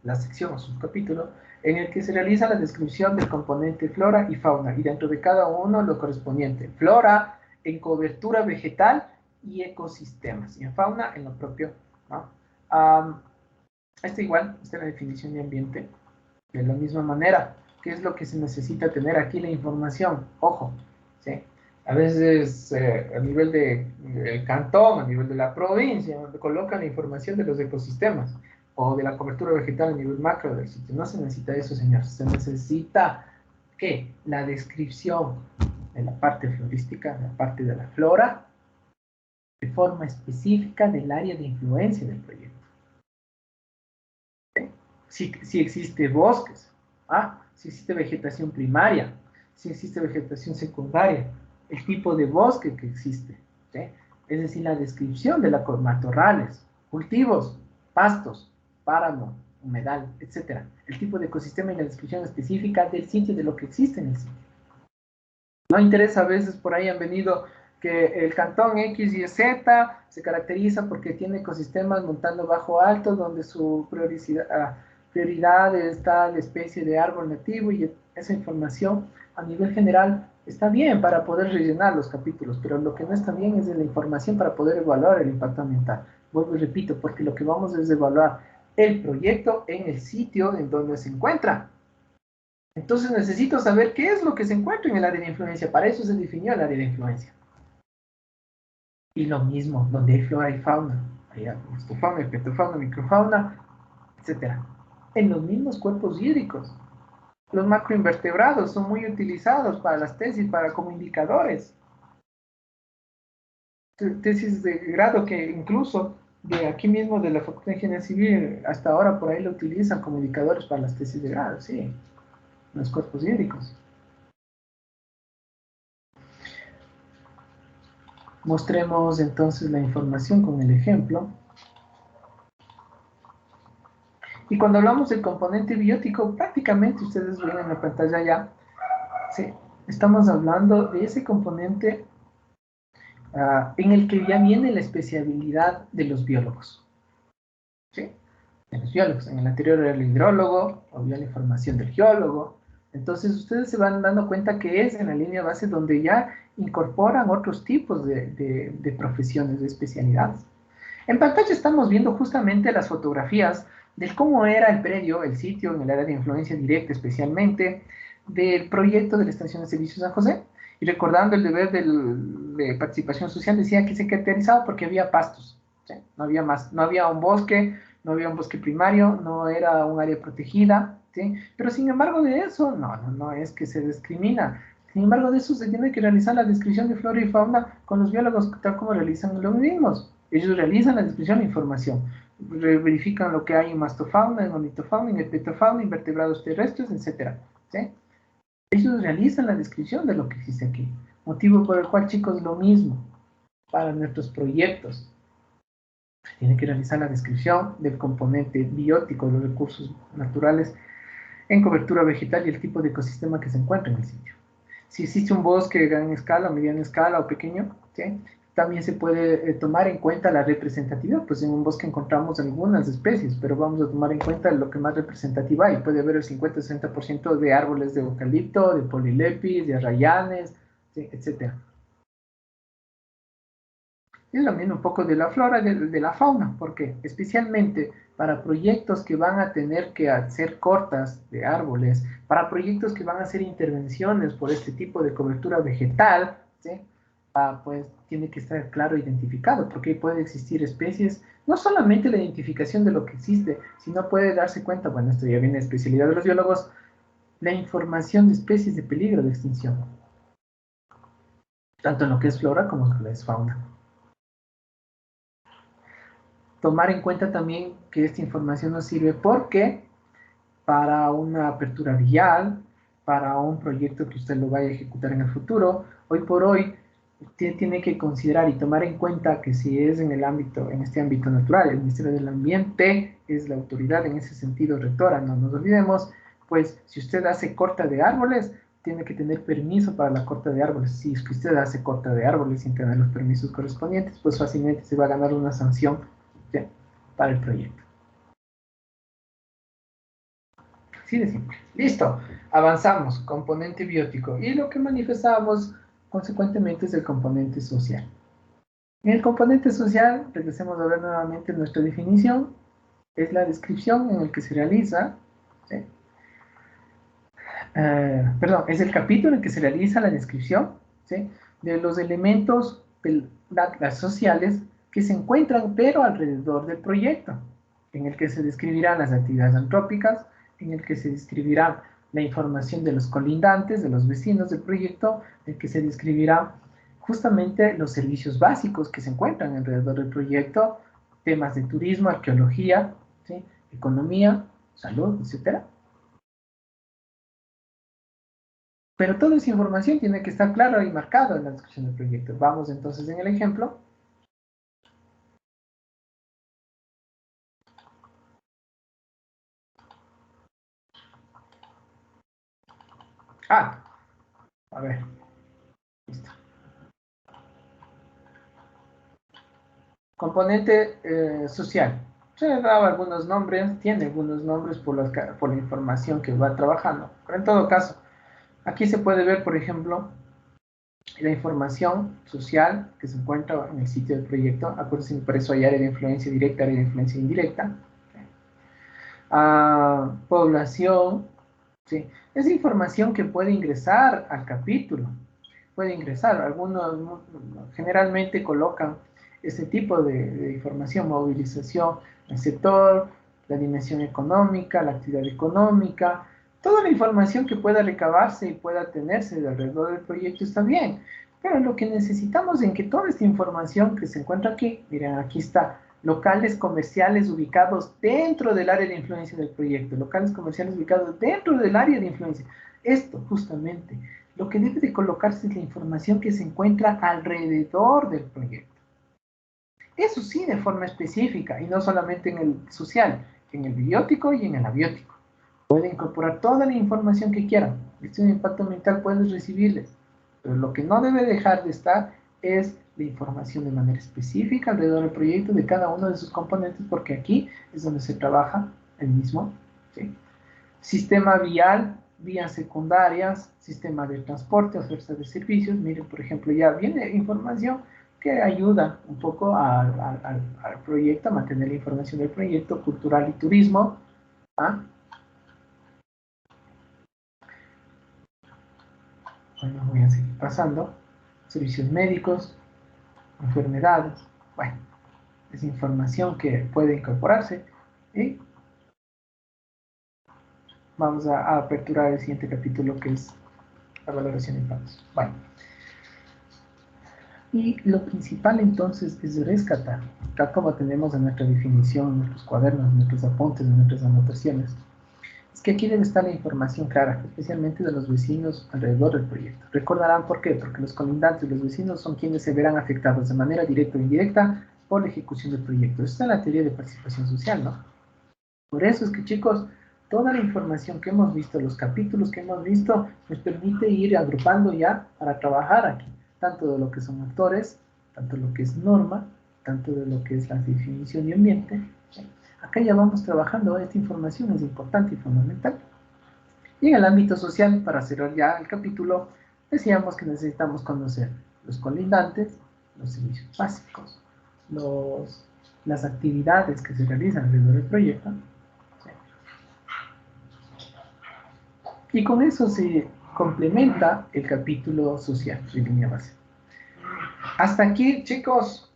la sección o subcapítulo en el que se realiza la descripción del componente flora y fauna, y dentro de cada uno lo correspondiente. Flora en cobertura vegetal y ecosistemas, y en fauna en lo propio, ¿no? Esta es la definición de ambiente. De la misma manera, ¿qué es lo que se necesita tener aquí? La información. Ojo, ¿sí? A veces a nivel del cantón, a nivel de la provincia, donde colocan la información de los ecosistemas o de la cobertura vegetal a nivel macro del sitio. No se necesita eso, señores. Se necesita, ¿qué? La descripción de la parte florística, de la parte de la flora, de forma específica del área de influencia del proyecto. Si existe bosques, si existe vegetación primaria, si existe vegetación secundaria, el tipo de bosque que existe, ¿sí? Es decir, la descripción de matorrales, cultivos, pastos, páramo, humedal, etc. El tipo de ecosistema y la descripción específica del sitio, de lo que existe en el sitio. No interesa, a veces por ahí han venido que el cantón X, Y, Z se caracteriza porque tiene ecosistemas montando bajo alto, donde su prioridad está la especie de árbol nativo, y esa información a nivel general está bien para poder rellenar los capítulos, pero lo que no está bien es de la información para poder evaluar el impacto ambiental. Vuelvo y repito, porque lo que vamos es evaluar el proyecto en el sitio en donde se encuentra. Entonces necesito saber qué es lo que se encuentra en el área de influencia. Para eso se definió el área de influencia. Y lo mismo, donde hay flora y fauna, hay mesofauna, petofauna, microfauna, etc. En los mismos cuerpos hídricos. Los macroinvertebrados son muy utilizados para las tesis, como indicadores. Tesis de grado que incluso de aquí mismo de la Facultad de Ingeniería Civil hasta ahora por ahí lo utilizan como indicadores para las tesis de grado, sí, los cuerpos hídricos. Mostremos entonces la información con el ejemplo. Y cuando hablamos del componente biótico, prácticamente ustedes ven en la pantalla ya, sí, estamos hablando de ese componente en el que ya viene la especialidad de los biólogos. ¿Sí? De los biólogos. En el anterior era el hidrólogo, había la información del geólogo. Entonces ustedes se van dando cuenta que es en la línea base donde ya incorporan otros tipos de profesiones, de especialidades. En pantalla estamos viendo justamente las fotografías de cómo era el predio, el sitio en el área de influencia directa especialmente, del proyecto de la Estación de Servicios San José. Y recordando el deber de participación social, decía que se caracterizaba porque había pastos. ¿sí? No había más, no había un bosque, no había un bosque primario, no era un área protegida, ¿sí? Pero sin embargo de eso, no es que se discrimina. Sin embargo de eso se tiene que realizar la descripción de flora y fauna con los biólogos tal como realizan los mismos. Ellos realizan la descripción de información, verifican lo que hay en mastofauna, en ornitofauna, en herpetofauna, invertebrados terrestres, etc. ¿Sí? Ellos realizan la descripción de lo que existe aquí. Motivo por el cual, chicos, lo mismo para nuestros proyectos. Tiene que realizar la descripción del componente biótico de los recursos naturales en cobertura vegetal y el tipo de ecosistema que se encuentra en el sitio. Si existe un bosque a gran escala, mediana escala o pequeño, ¿sí? También se puede tomar en cuenta la representatividad, pues en un bosque encontramos algunas especies, pero vamos a tomar en cuenta lo que más representativa hay. Puede haber el 50-60% de árboles de eucalipto, de polilepis, de arrayanes, ¿sí? Etcétera. Es también un poco de la flora, de la fauna, porque especialmente para proyectos que van a tener que hacer cortas de árboles, para proyectos que van a hacer intervenciones por este tipo de cobertura vegetal, ¿sí? Pues tiene que estar claro identificado, porque puede existir especies, no solamente la identificación de lo que existe, sino puede darse cuenta, bueno, esto ya viene de especialidad de los biólogos, la información de especies de peligro de extinción, tanto en lo que es flora como en lo que es fauna. Tomar en cuenta también que esta información nos sirve porque para una apertura vial, para un proyecto que usted lo vaya a ejecutar en el futuro, hoy por hoy usted tiene que considerar y tomar en cuenta que si es en el ámbito, en este ámbito natural, el Ministerio del Ambiente es la autoridad en ese sentido rectora, no nos olvidemos, pues si usted hace corta de árboles, tiene que tener permiso para la corta de árboles. Si es que usted hace corta de árboles sin tener los permisos correspondientes, pues fácilmente se va a ganar una sanción, ¿sí?, para el proyecto. Así de simple. Listo. Avanzamos. Componente biótico. Y lo que manifestábamos consecuentemente es el componente social. En el componente social, regresemos a ver nuevamente nuestra definición, es la descripción en el que se realiza, ¿sí? Es el capítulo en que se realiza la descripción, ¿sí?, de los elementos las sociales que se encuentran pero alrededor del proyecto, en el que se describirán las actividades antrópicas, en el que se describirá la información de los colindantes, de los vecinos del proyecto, en el que se describirá justamente los servicios básicos que se encuentran alrededor del proyecto, temas de turismo, arqueología, ¿sí?, economía, salud, etcétera. Pero toda esa información tiene que estar clara y marcada en la descripción del proyecto. Vamos entonces en el ejemplo. A ver, listo. Componente social. Se le daba algunos nombres, tiene algunos nombres por la información que va trabajando. Pero en todo caso, aquí se puede ver, por ejemplo, la información social que se encuentra en el sitio del proyecto. Acuérdense, por eso hay área de influencia directa, área de influencia indirecta. Población, ¿sí? Es información que puede ingresar al capítulo. Puede ingresar. Algunos generalmente colocan este tipo de información, movilización, el sector, la dimensión económica, la actividad económica, toda la información que pueda recabarse y pueda tenerse de alrededor del proyecto está bien, pero lo que necesitamos es que toda esta información que se encuentra aquí, miren, aquí está, locales comerciales ubicados dentro del área de influencia del proyecto, locales comerciales ubicados dentro del área de influencia. Esto, justamente, lo que debe de colocarse es la información que se encuentra alrededor del proyecto. Eso sí, de forma específica, y no solamente en el social, en el biótico y en el abiótico. Puede incorporar toda la información que quieran. El estudio de impacto ambiental puede recibirles, pero lo que no debe dejar de estar es la información de manera específica alrededor del proyecto de cada uno de sus componentes, porque aquí es donde se trabaja el mismo, ¿sí? Sistema vial, vías secundarias, sistema de transporte, oferta de servicios. Miren, por ejemplo, ya viene información que ayuda un poco al proyecto, a mantener la información del proyecto, cultural y turismo. Bueno, voy a seguir pasando. Servicios médicos, enfermedades. Bueno, es información que puede incorporarse y vamos a aperturar el siguiente capítulo, que es la valoración de impactos. Bueno, y lo principal entonces es rescatar, tal como tenemos en nuestra definición, en nuestros cuadernos, en nuestros apuntes, en nuestras anotaciones, es que aquí debe estar la información clara, especialmente de los vecinos alrededor del proyecto. Recordarán por qué, porque los colindantes, los vecinos, son quienes se verán afectados de manera directa o indirecta por la ejecución del proyecto. Esta es la teoría de participación social, ¿no? Por eso es que, chicos, toda la información que hemos visto, los capítulos que hemos visto, nos permite ir agrupando ya para trabajar aquí, tanto de lo que son actores, tanto de lo que es norma, tanto de lo que es la definición de ambiente. Acá ya vamos trabajando, esta información es importante y fundamental. Y en el ámbito social, para cerrar ya el capítulo, decíamos que necesitamos conocer los colindantes, los servicios básicos, las actividades que se realizan alrededor del proyecto. Y con eso se complementa el capítulo social de línea base. Hasta aquí, chicos,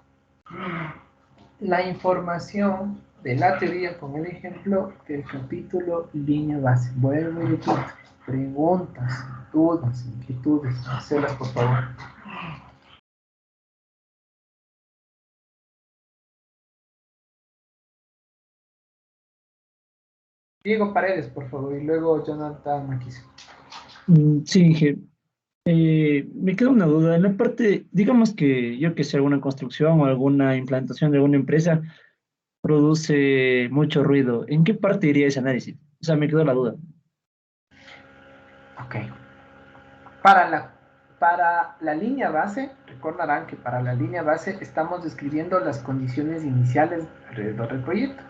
la información de la teoría con el ejemplo del capítulo línea base. Vuelvo y repito, preguntas, dudas, inquietudes, hacerlas por favor. Diego Paredes, por favor, y luego Jonathan Maquizo. Sí, Inge. Me queda una duda. En la parte, digamos que yo que sé, alguna construcción o alguna implantación de alguna empresa produce mucho ruido. ¿En qué parte iría ese análisis? O sea, me quedó la duda. Ok. Para la línea base, recordarán que para la línea base estamos describiendo las condiciones iniciales alrededor del proyecto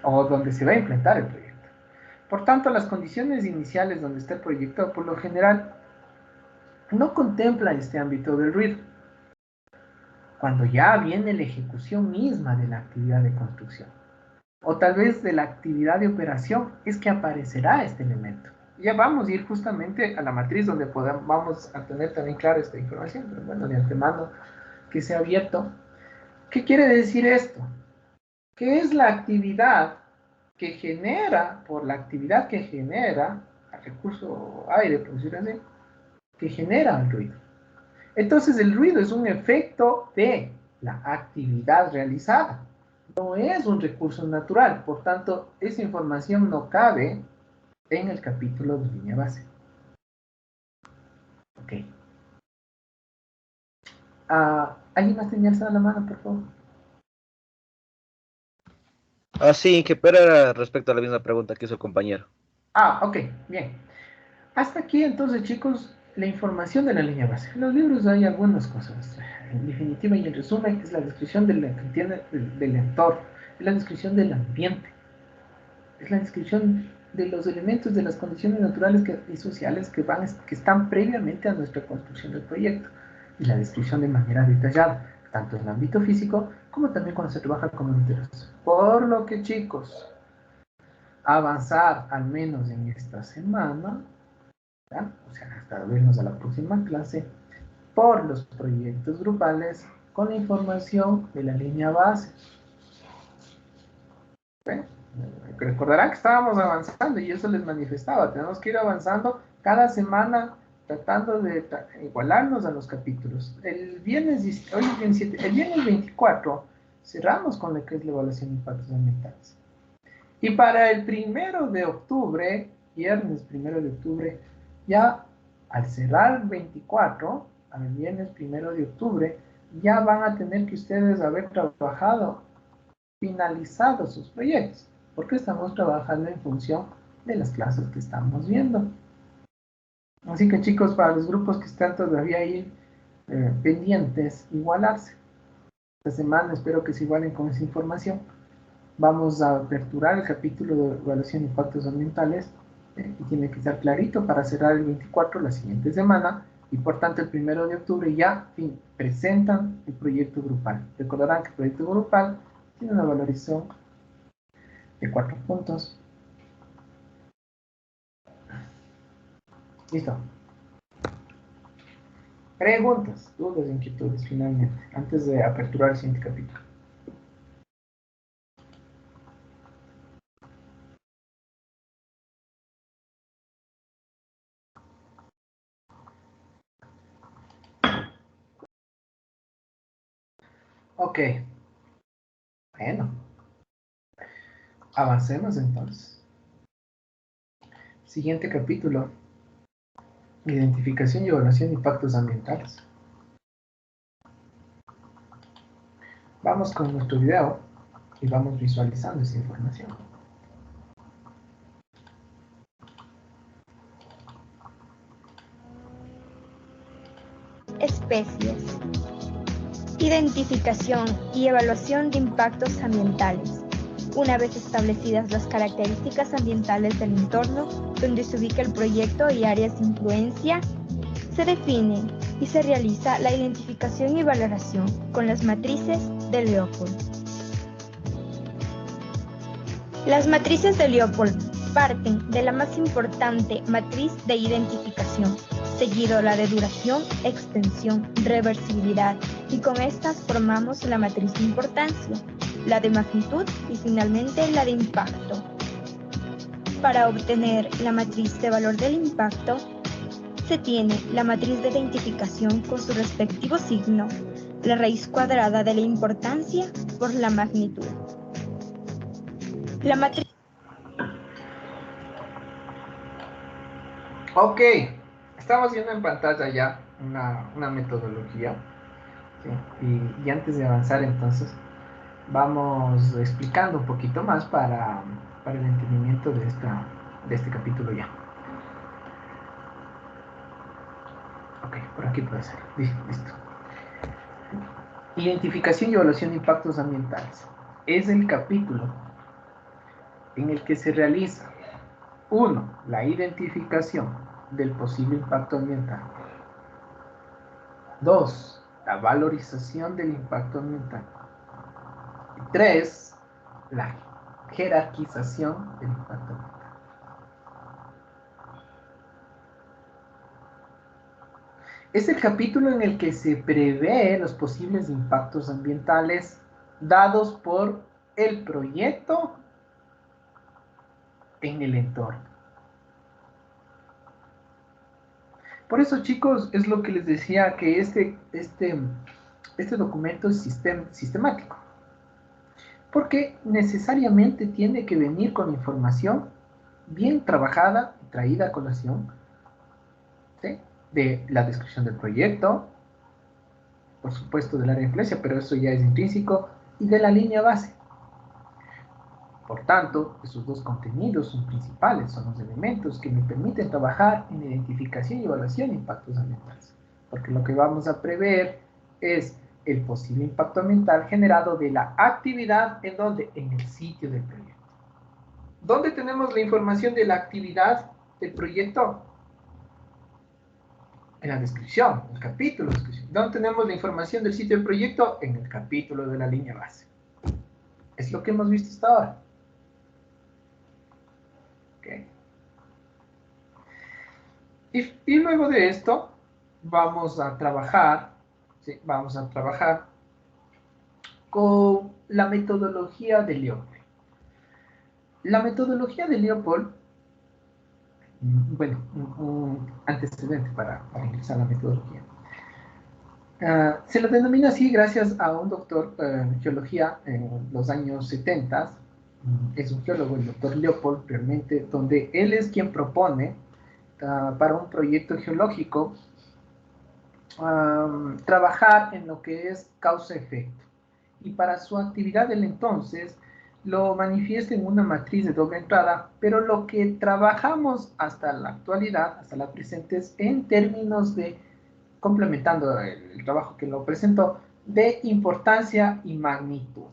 o donde se va a implementar el proyecto. Por tanto, las condiciones iniciales donde está el proyecto, por lo general, no contemplan este ámbito del ruido. Cuando ya viene la ejecución misma de la actividad de construcción, o tal vez de la actividad de operación, es que aparecerá este elemento. Ya vamos a ir justamente a la matriz donde vamos a tener también clara esta información, pero bueno, de antemano que sea abierto. ¿Qué quiere decir esto? Que es la actividad que genera, por la actividad que genera, el recurso aire, por decirlo así, que genera el ruido. Entonces el ruido es un efecto de la actividad realizada. No es un recurso natural, por tanto, esa información no cabe en el capítulo de línea base. Ok. ¿Alguien más tenía alzada la mano, por favor? Sí, que pero era respecto a la misma pregunta que hizo el compañero. Ok, bien. Hasta aquí entonces, chicos, la información de la línea base. En los libros hay algunas cosas. En definitiva y en resumen, es la descripción del entorno, es la descripción del ambiente, es la descripción de los elementos de las condiciones naturales y sociales que están previamente a nuestra construcción del proyecto, y la descripción de manera detallada, tanto en el ámbito físico como también cuando se trabaja con interés. Por lo que, chicos, avanzar al menos en esta semana, ¿ya? O sea, hasta vernos a la próxima clase, por los proyectos grupales con la información de la línea base. ¿Okay? Recordarán que estábamos avanzando y eso les manifestaba, tenemos que ir avanzando cada semana tratando de igualarnos a los capítulos. El viernes, hoy es 27, el viernes 24 cerramos con lo que es la evaluación de impactos ambientales. Y para el 1 de octubre, viernes 1 de octubre, ya al cerrar el 24, al viernes 1 de octubre, ya van a tener que ustedes haber trabajado, finalizado sus proyectos, porque estamos trabajando en función de las clases que estamos viendo. Así que, chicos, para los grupos que están todavía ahí pendientes, igualarse. Esta semana espero que se igualen con esa información. Vamos a aperturar el capítulo de evaluación de impactos ambientales y tiene que estar clarito para cerrar el 24 la siguiente semana, y por tanto el 1 de octubre ya presentan el proyecto grupal. Recordarán que el proyecto grupal tiene una valoración de 4 puntos. Listo. Preguntas, dudas, inquietudes finalmente, antes de aperturar el siguiente capítulo. Ok, bueno, avancemos entonces. Siguiente capítulo, identificación y evaluación de impactos ambientales. Vamos con nuestro video y vamos visualizando esa información. Especies. Identificación y evaluación de impactos ambientales. Una vez establecidas las características ambientales del entorno donde se ubica el proyecto y áreas de influencia, se define y se realiza la identificación y valoración con las matrices de Leopold. Las matrices de Leopold parten de la más importante matriz de identificación, seguido la de duración, extensión, reversibilidad, y con estas formamos la matriz de importancia, la de magnitud y finalmente la de impacto. Para obtener la matriz de valor del impacto, se tiene la matriz de identificación con su respectivo signo, la raíz cuadrada de la importancia por la magnitud. La matriz. Ok, estamos viendo en pantalla ya una metodología, ¿sí? Y antes de avanzar entonces, vamos explicando un poquito más para el entendimiento de este capítulo ya. Ok, por aquí puede ser. Listo. Identificación y evaluación de impactos ambientales. Es el capítulo en el que se realiza 1. La identificación del posible impacto ambiental. 2. La valorización del impacto ambiental. 3. La jerarquización del impacto ambiental. Es el capítulo en el que se prevé los posibles impactos ambientales dados por el proyecto en el entorno. Por eso, chicos, es lo que les decía, que este documento es sistemático. Porque necesariamente tiene que venir con información bien trabajada, traída a colación, ¿sí? De la descripción del proyecto, por supuesto del área de influencia, pero eso ya es intrínseco, y de la línea base. Por tanto, esos dos contenidos son principales, son los elementos que me permiten trabajar en identificación y evaluación de impactos ambientales. Porque lo que vamos a prever es el posible impacto ambiental generado de la actividad, ¿en dónde? En el sitio del proyecto. ¿Dónde tenemos la información de la actividad del proyecto? En la descripción, en el capítulo de descripción. ¿Dónde tenemos la información del sitio del proyecto? En el capítulo de la línea base. Es lo que hemos visto hasta ahora. Okay. Y luego de esto, vamos a trabajar, ¿sí? Vamos a trabajar con la metodología de Leopold. La metodología de Leopold, bueno, un antecedente para ingresar a la metodología. Se lo denomina así gracias a un doctor en geología en los años 70. Es un geólogo, el doctor Leopold, realmente, donde él es quien propone para un proyecto geológico trabajar en lo que es causa-efecto. Y para su actividad del entonces lo manifiesta en una matriz de doble entrada, pero lo que trabajamos hasta la actualidad, hasta la presente, es en términos de, complementando el trabajo que lo presentó, de importancia y magnitud.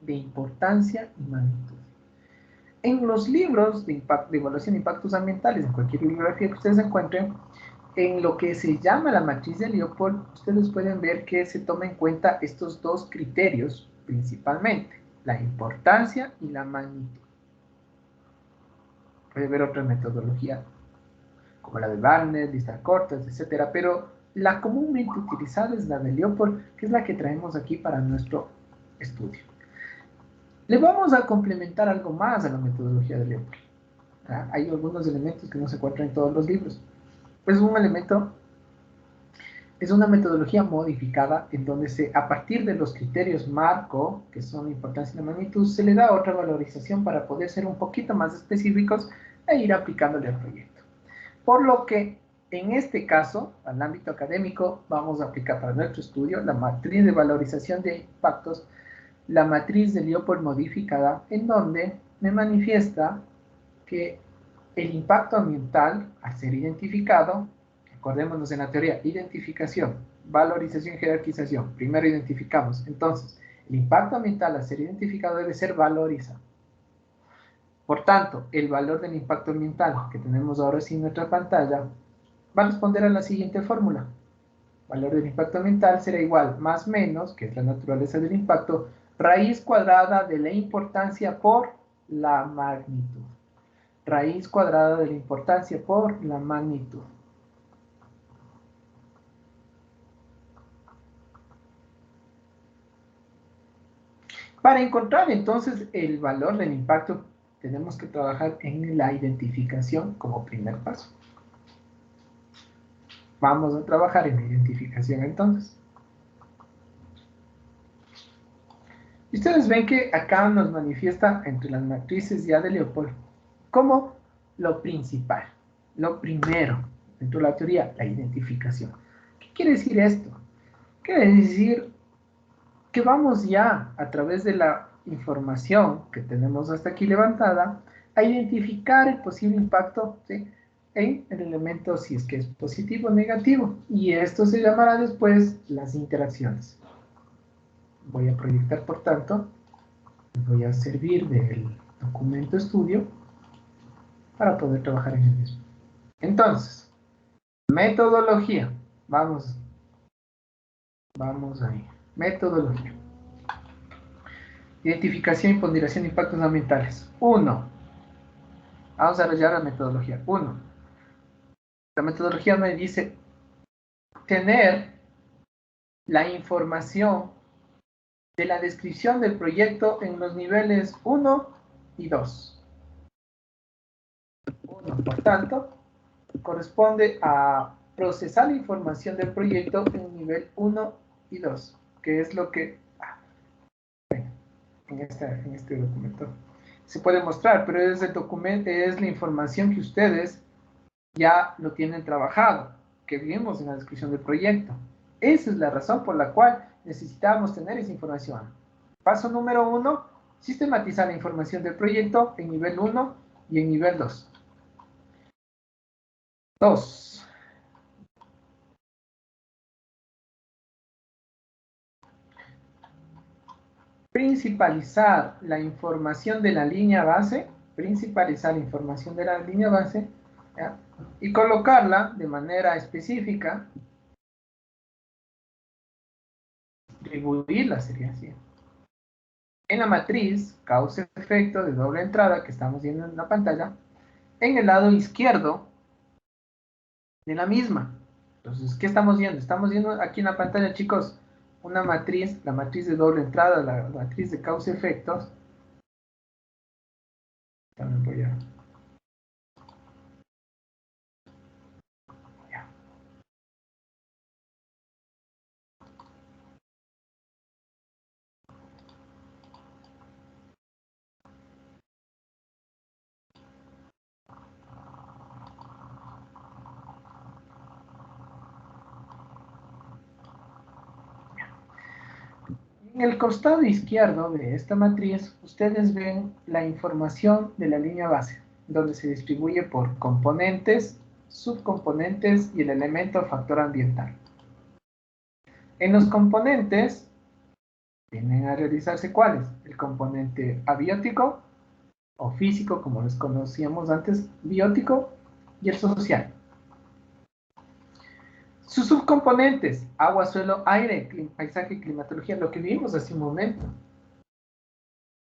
De importancia y magnitud. En los libros de evaluación de impactos ambientales, en cualquier bibliografía que ustedes encuentren, en lo que se llama la matriz de Leopold, ustedes pueden ver que se toma en cuenta estos dos criterios principalmente, la importancia y la magnitud. Puede haber otra metodología, como la de Barnett, listas cortas, etc. Pero la comúnmente utilizada es la de Leopold, que es la que traemos aquí para nuestro estudio. Le vamos a complementar algo más a la metodología de Leopold. Hay algunos elementos que no se encuentran en todos los libros. Es un elemento es una metodología modificada en donde a partir de los criterios marco, que son la importancia y la magnitud, se le da otra valorización para poder ser un poquito más específicos e ir aplicándole al proyecto. Por lo que, en este caso, al ámbito académico, vamos a aplicar para nuestro estudio la matriz de valorización de impactos, la matriz de Leopold modificada, en donde me manifiesta que el impacto ambiental, al ser identificado, acordémonos en la teoría, identificación, valorización, jerarquización. Primero identificamos. Entonces, el impacto ambiental, al ser identificado, debe ser valorizado. Por tanto, el valor del impacto ambiental que tenemos ahora sí en nuestra pantalla va a responder a la siguiente fórmula. Valor del impacto ambiental será igual más menos, que es la naturaleza del impacto, raíz cuadrada de la importancia por la magnitud. Raíz cuadrada de la importancia por la magnitud. Para encontrar entonces el valor del impacto, tenemos que trabajar en la identificación como primer paso. Vamos a trabajar en la identificación entonces. Y ustedes ven que acá nos manifiesta entre las matrices ya de Leopold como lo principal, lo primero, dentro de la teoría, la identificación. ¿Qué quiere decir esto? Quiere decir que vamos ya, a través de la información que tenemos hasta aquí levantada, a identificar el posible impacto, ¿sí?, en el elemento, si es que es positivo o negativo. Y esto se llamará después las interacciones. Voy a proyectar, por tanto, voy a servir del documento estudio para poder trabajar en el mismo. Entonces, metodología. Vamos ahí. Metodología. Identificación y ponderación de impactos ambientales. 1. Vamos a rellenar la metodología. 1. La metodología me dice tener la información de la descripción del proyecto en los niveles 1 y 2. 1, por tanto, corresponde a procesar la información del proyecto en nivel 1 y 2, que es lo que en este documento se puede mostrar, pero es el documento, es la información que ustedes ya lo tienen trabajado, que vimos en la descripción del proyecto. Esa es la razón por la cual necesitamos tener esa información. Paso número 1, sistematizar la información del proyecto en nivel 1 y en nivel 2. 2. Principalizar la información de la línea base, ¿ya?, y colocarla de manera específica, distribuirla sería así, en la matriz causa-efecto de doble entrada que estamos viendo en la pantalla, en el lado izquierdo de la misma. Entonces, ¿qué estamos viendo? Estamos viendo aquí en la pantalla, chicos, una matriz, la matriz de doble entrada, la matriz de causa-efectos. También voy a... Ya. En el costado izquierdo de esta matriz, ustedes ven la información de la línea base, donde se distribuye por componentes, subcomponentes y el elemento factor ambiental. En los componentes, vienen a realizarse ¿cuáles? El componente abiótico o físico, como les conocíamos antes, biótico, y el social. Sus subcomponentes, agua, suelo, aire, paisaje y climatología, lo que vimos hace un momento.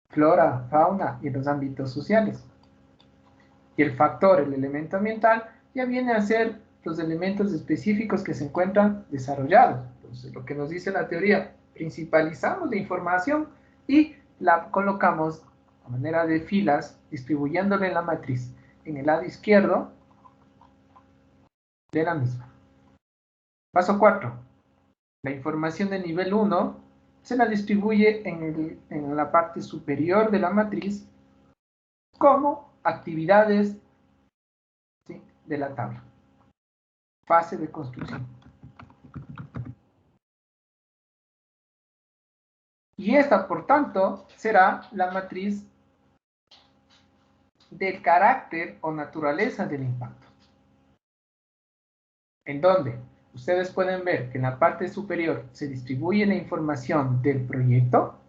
Flora, fauna y los ámbitos sociales. Y el factor, el elemento ambiental, ya viene a ser los elementos específicos que se encuentran desarrollados. Entonces, lo que nos dice la teoría, principalizamos la información y la colocamos a manera de filas, distribuyéndola en la matriz, en el lado izquierdo de la misma. Paso 4. La información de nivel 1 se la distribuye en la parte superior de la matriz como actividades, ¿sí?, de la tabla. Fase de construcción. Y esta, por tanto, será la matriz del carácter o naturaleza del impacto. En donde ustedes pueden ver que en la parte superior se distribuye la información del proyecto.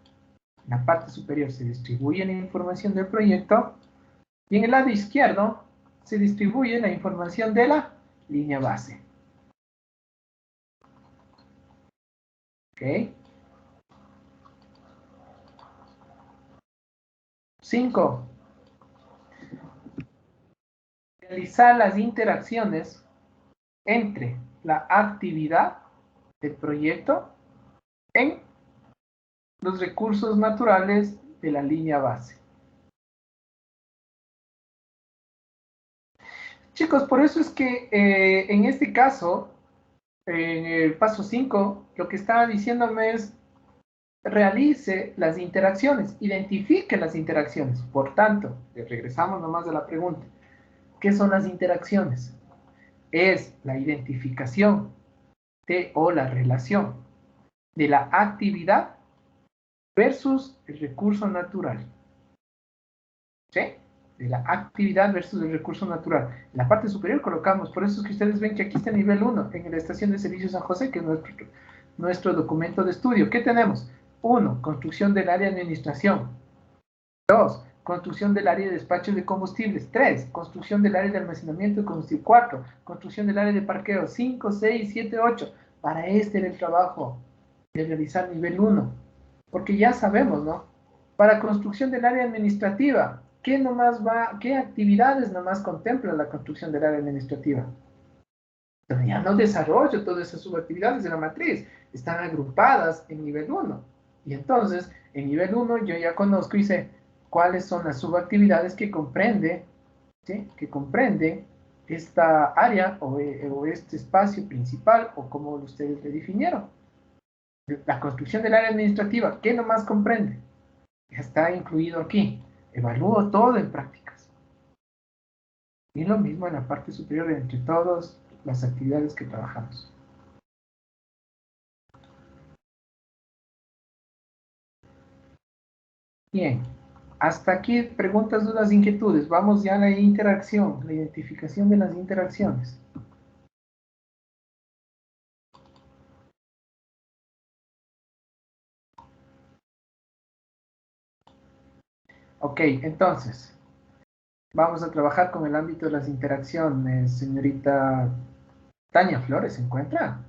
En la parte superior se distribuye la información del proyecto. Y en el lado izquierdo se distribuye la información de la línea base. ¿Ok? 5. Realizar las interacciones entre la actividad del proyecto en los recursos naturales de la línea base. Chicos, por eso es que en este caso, en el paso 5, lo que estaba diciéndome es realice las interacciones, identifique las interacciones. Por tanto, regresamos nomás a la pregunta. ¿Qué son las interacciones? Es la identificación o la relación de la actividad versus el recurso natural. ¿Sí? De la actividad versus el recurso natural. En la parte superior colocamos, por eso es que ustedes ven que aquí está el nivel 1, en la Estación de Servicios San José, que es nuestro documento de estudio. ¿Qué tenemos? 1. Construcción del área de administración. 2. Construcción del área de despacho de combustibles. 3. Construcción del área de almacenamiento de combustible. 4. Construcción del área de parqueo. 5, 6, 7, 8. Para este era el trabajo de realizar nivel 1. Porque ya sabemos, ¿no? Para construcción del área administrativa, ¿qué actividades nomás contempla la construcción del área administrativa? Pero ya no desarrollo todas esas subactividades de la matriz. Están agrupadas en nivel 1. Y entonces, en nivel 1 yo ya conozco y sé cuáles son las subactividades que comprende, ¿sí?, que comprende esta área o este espacio principal, o como ustedes le definieron. La construcción del área administrativa, ¿qué nomás comprende? Ya está incluido aquí. Evalúo todo en prácticas. Y lo mismo en la parte superior entre todas las actividades que trabajamos. Bien. Hasta aquí, preguntas, dudas, inquietudes. Vamos ya a la interacción, la identificación de las interacciones. Ok, entonces, vamos a trabajar con el ámbito de las interacciones. Señorita Tania Flores, ¿se encuentra?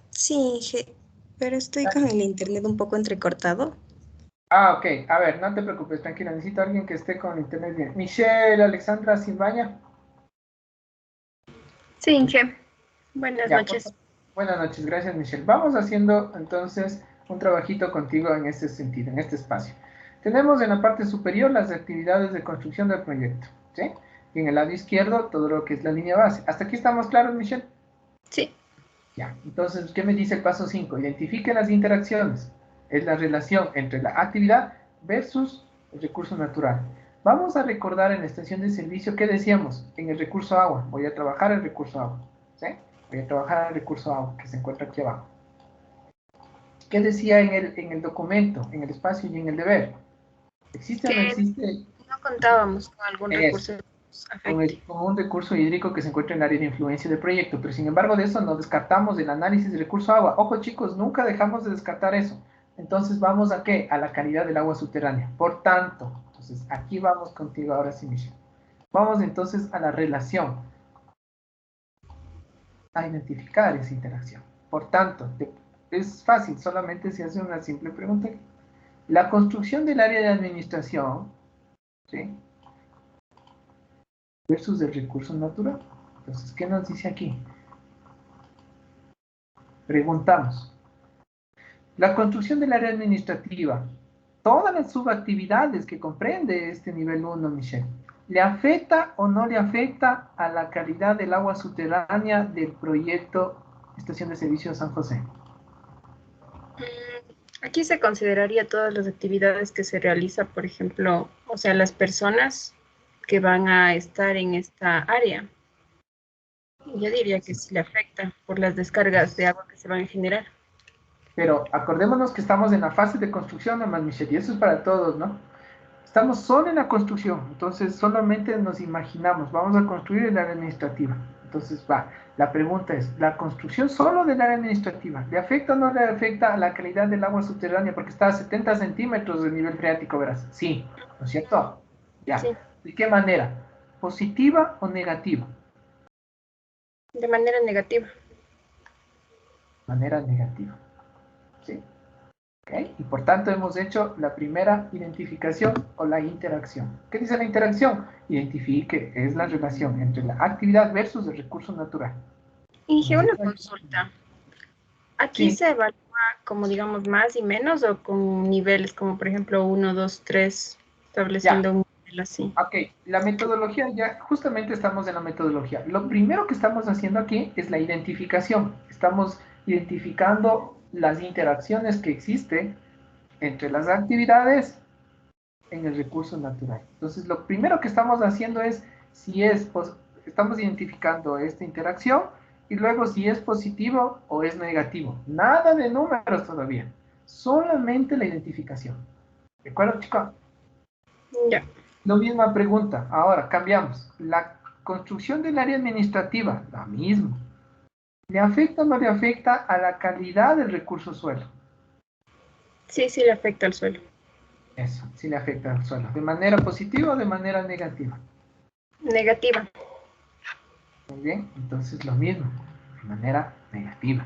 Sí, Inge, pero estoy con el internet un poco entrecortado. Ah, ok. A ver, no te preocupes, tranquila. Necesito a alguien que esté con internet bien. Michelle Alexandra Silvaña. Sí, Inge. Buenas Ya, noches. buenas noches, gracias Michelle. Vamos haciendo entonces un trabajito contigo en este sentido, en este espacio. Tenemos en la parte superior las actividades de construcción del proyecto, ¿sí? Y en el lado izquierdo todo lo que es la línea base. ¿Hasta aquí estamos claros, Michelle? Sí. Ya, entonces, ¿qué me dice el paso 5? Identifique las interacciones. Es la relación entre la actividad versus el recurso natural. Vamos a recordar en la estación de servicio qué decíamos en el recurso agua. Voy a trabajar el recurso agua, ¿sí? Voy a trabajar el recurso agua que se encuentra aquí abajo. ¿Qué decía en el documento, en el espacio y en el deber? ¿Existe o no existe? No contábamos con algún recurso afecte. Con un recurso hídrico que se encuentra en el área de influencia del proyecto, pero sin embargo de eso no descartamos el análisis del recurso agua. Ojo chicos, nunca dejamos de descartar eso. Entonces vamos a ¿qué? A la calidad del agua subterránea. Por tanto, entonces aquí vamos contigo ahora sí, Michelle. Vamos entonces a la relación, a identificar esa interacción. Por tanto, es fácil, solamente se hace una simple pregunta. La construcción del área de administración, ¿sí?, versus el recurso natural. Entonces, ¿qué nos dice aquí? Preguntamos. La construcción del área administrativa, todas las subactividades que comprende este nivel 1, Michelle, ¿Le afecta o no le afecta a la calidad del agua subterránea del proyecto Estación de Servicio San José? Aquí se consideraría todas las actividades que se realiza, por ejemplo, o sea, las personas que van a estar en esta área. Yo diría que sí le afecta por las descargas de agua que se van a generar. Pero acordémonos que estamos en la fase de construcción, hermano Michelle, y eso es para todos, ¿no? Estamos solo en la construcción, entonces solamente nos imaginamos, vamos a construir el área administrativa. Entonces la pregunta es, ¿la construcción solo del área administrativa le afecta o no le afecta a la calidad del agua subterránea? Porque está a 70 centímetros del nivel freático, verás. Sí, ¿no es cierto? Ya. Sí. ¿De qué manera? ¿Positiva o negativa? De manera negativa. Manera negativa. ¿Sí? ¿Okay? Y por tanto hemos hecho la primera identificación o la interacción. ¿Qué dice la interacción? Identifique, es la relación entre la actividad versus el recurso natural. Inge, una consulta. ¿Aquí Sí. se evalúa como, digamos, más y menos o con niveles como, por ejemplo, 1, 2, 3, estableciendo un nivel así? Ok, la metodología, ya justamente estamos en la metodología. Lo primero que estamos haciendo aquí es la identificación. Estamos identificando las interacciones que existen entre las actividades en el recurso natural. Entonces, lo primero que estamos haciendo es, estamos identificando esta interacción y luego si es positivo o es negativo. Nada de números todavía, solamente la identificación. ¿De acuerdo, chicos? Ya. La misma pregunta. Ahora, cambiamos. La construcción del área administrativa, la misma. ¿Le afecta o no le afecta a la calidad del recurso suelo? Sí, sí le afecta al suelo. Eso, sí le afecta al suelo. ¿De manera positiva o de manera negativa? Negativa. Muy bien, entonces lo mismo, de manera negativa.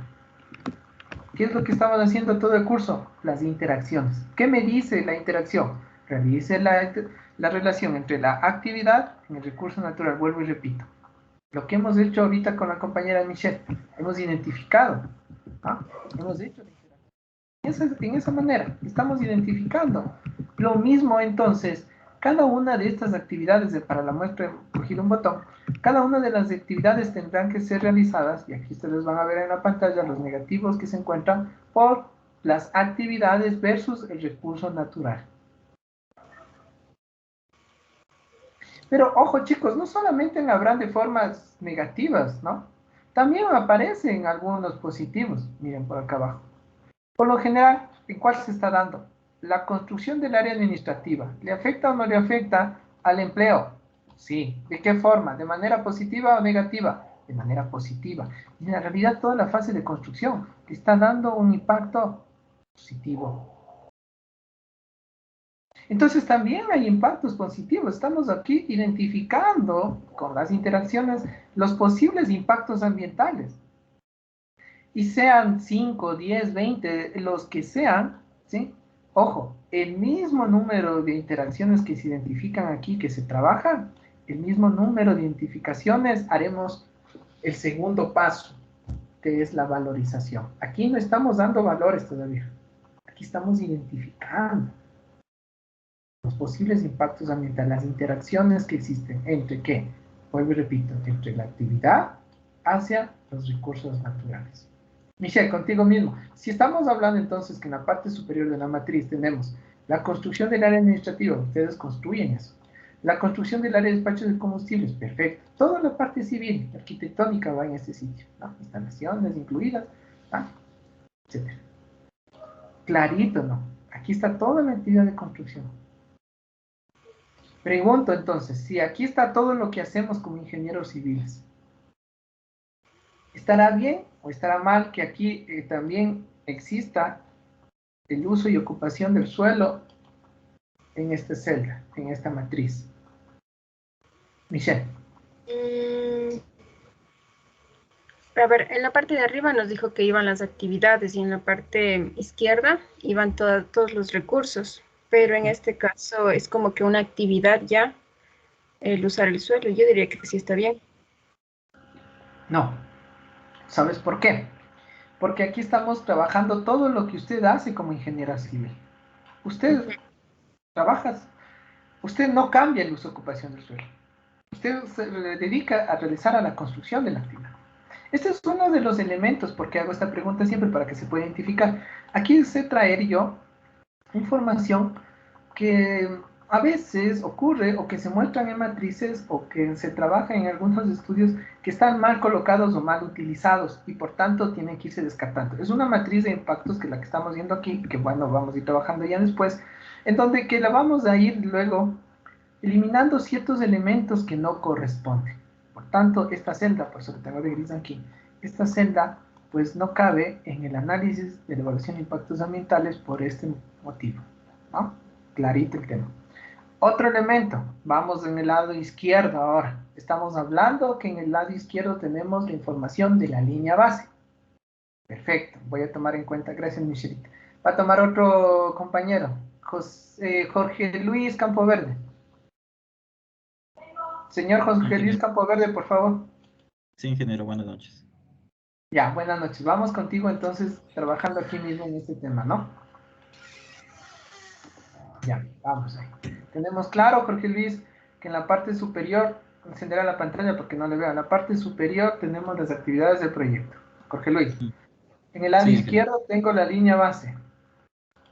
¿Qué es lo que estamos haciendo todo el curso? Las interacciones. ¿Qué me dice la interacción? Realice la relación entre la actividad y el recurso natural. Vuelvo y repito. Lo que hemos hecho ahorita con la compañera Michelle, hemos identificado, ¿ah? Hemos hecho la interacción. En esa manera, estamos identificando. Lo mismo entonces, cada una de estas actividades, para la muestra he cogido un botón, cada una de las actividades tendrán que ser realizadas, y aquí ustedes van a ver en la pantalla los negativos que se encuentran por las actividades versus el recurso natural. Pero ojo chicos, no solamente habrán de formas negativas, ¿no? También aparecen algunos positivos, miren por acá abajo. Por lo general, ¿en cuál se está dando? La construcción del área administrativa, ¿le afecta o no le afecta al empleo? Sí. ¿De qué forma? ¿De manera positiva o negativa? De manera positiva. Y en realidad toda la fase de construcción le está dando un impacto positivo. Entonces también hay impactos positivos. Estamos aquí identificando con las interacciones los posibles impactos ambientales. Y sean 5, 10, 20, los que sean, ¿sí? Ojo, el mismo número de interacciones que se identifican aquí, que se trabajan, el mismo número de identificaciones, haremos el segundo paso, que es la valorización. Aquí no estamos dando valores todavía. Aquí estamos identificando los posibles impactos ambientales, las interacciones que existen entre qué, vuelvo y repito, entre la actividad hacia los recursos naturales. Michelle, contigo mismo, si estamos hablando entonces que en la parte superior de la matriz tenemos la construcción del área administrativa, ustedes construyen eso, la construcción del área de despachos de combustibles, perfecto, toda la parte civil, arquitectónica va en este sitio, ¿no? Instalaciones incluidas, ¿no? Etcétera. Clarito, ¿no? Aquí está toda la actividad de construcción. Pregunto entonces, si aquí está todo lo que hacemos como ingenieros civiles, ¿estará bien o estará mal que aquí también exista el uso y ocupación del suelo en esta celda, en esta matriz? Michelle. A ver, en la parte de arriba nos dijo que iban las actividades y en la parte izquierda iban todos los recursos, pero en este caso es como que una actividad ya el usar el suelo. Yo diría que sí está bien. No. ¿Sabes por qué? Porque aquí estamos trabajando todo lo que usted hace como ingeniera civil. Usted trabaja usted no cambia el uso de ocupación del suelo. Usted se dedica a realizar a la construcción de la actividad. Este es uno de los elementos, porque hago esta pregunta siempre para que se pueda identificar. Aquí sé traer yo información que a veces ocurre o que se muestran en matrices o que se trabaja en algunos estudios que están mal colocados o mal utilizados y por tanto tienen que irse descartando. Es una matriz de impactos que la que estamos viendo aquí, que bueno, vamos a ir trabajando ya después, en donde que la vamos a ir luego eliminando ciertos elementos que no corresponden. Por tanto, esta celda, por eso lo tengo de gris aquí, esta celda pues no cabe en el análisis de la evaluación de impactos ambientales por este motivo, ¿no? Clarito el tema. Otro elemento, vamos en el lado izquierdo ahora. Estamos hablando que en el lado izquierdo tenemos la información de la línea base. Perfecto, voy a tomar en cuenta, gracias Michelita. Va a tomar otro compañero, Jorge Luis Campoverde. Señor Jorge Luis Campoverde, por favor. Sí, ingeniero, buenas noches. Ya, buenas noches. Vamos contigo entonces, trabajando aquí mismo en este tema, ¿no? Ya, vamos ahí. Tenemos claro, Jorge Luis, que en la parte superior, encenderá la pantalla porque no le veo, en la parte superior tenemos las actividades del proyecto. Jorge Luis, en el lado Sí, izquierdo tengo la línea base,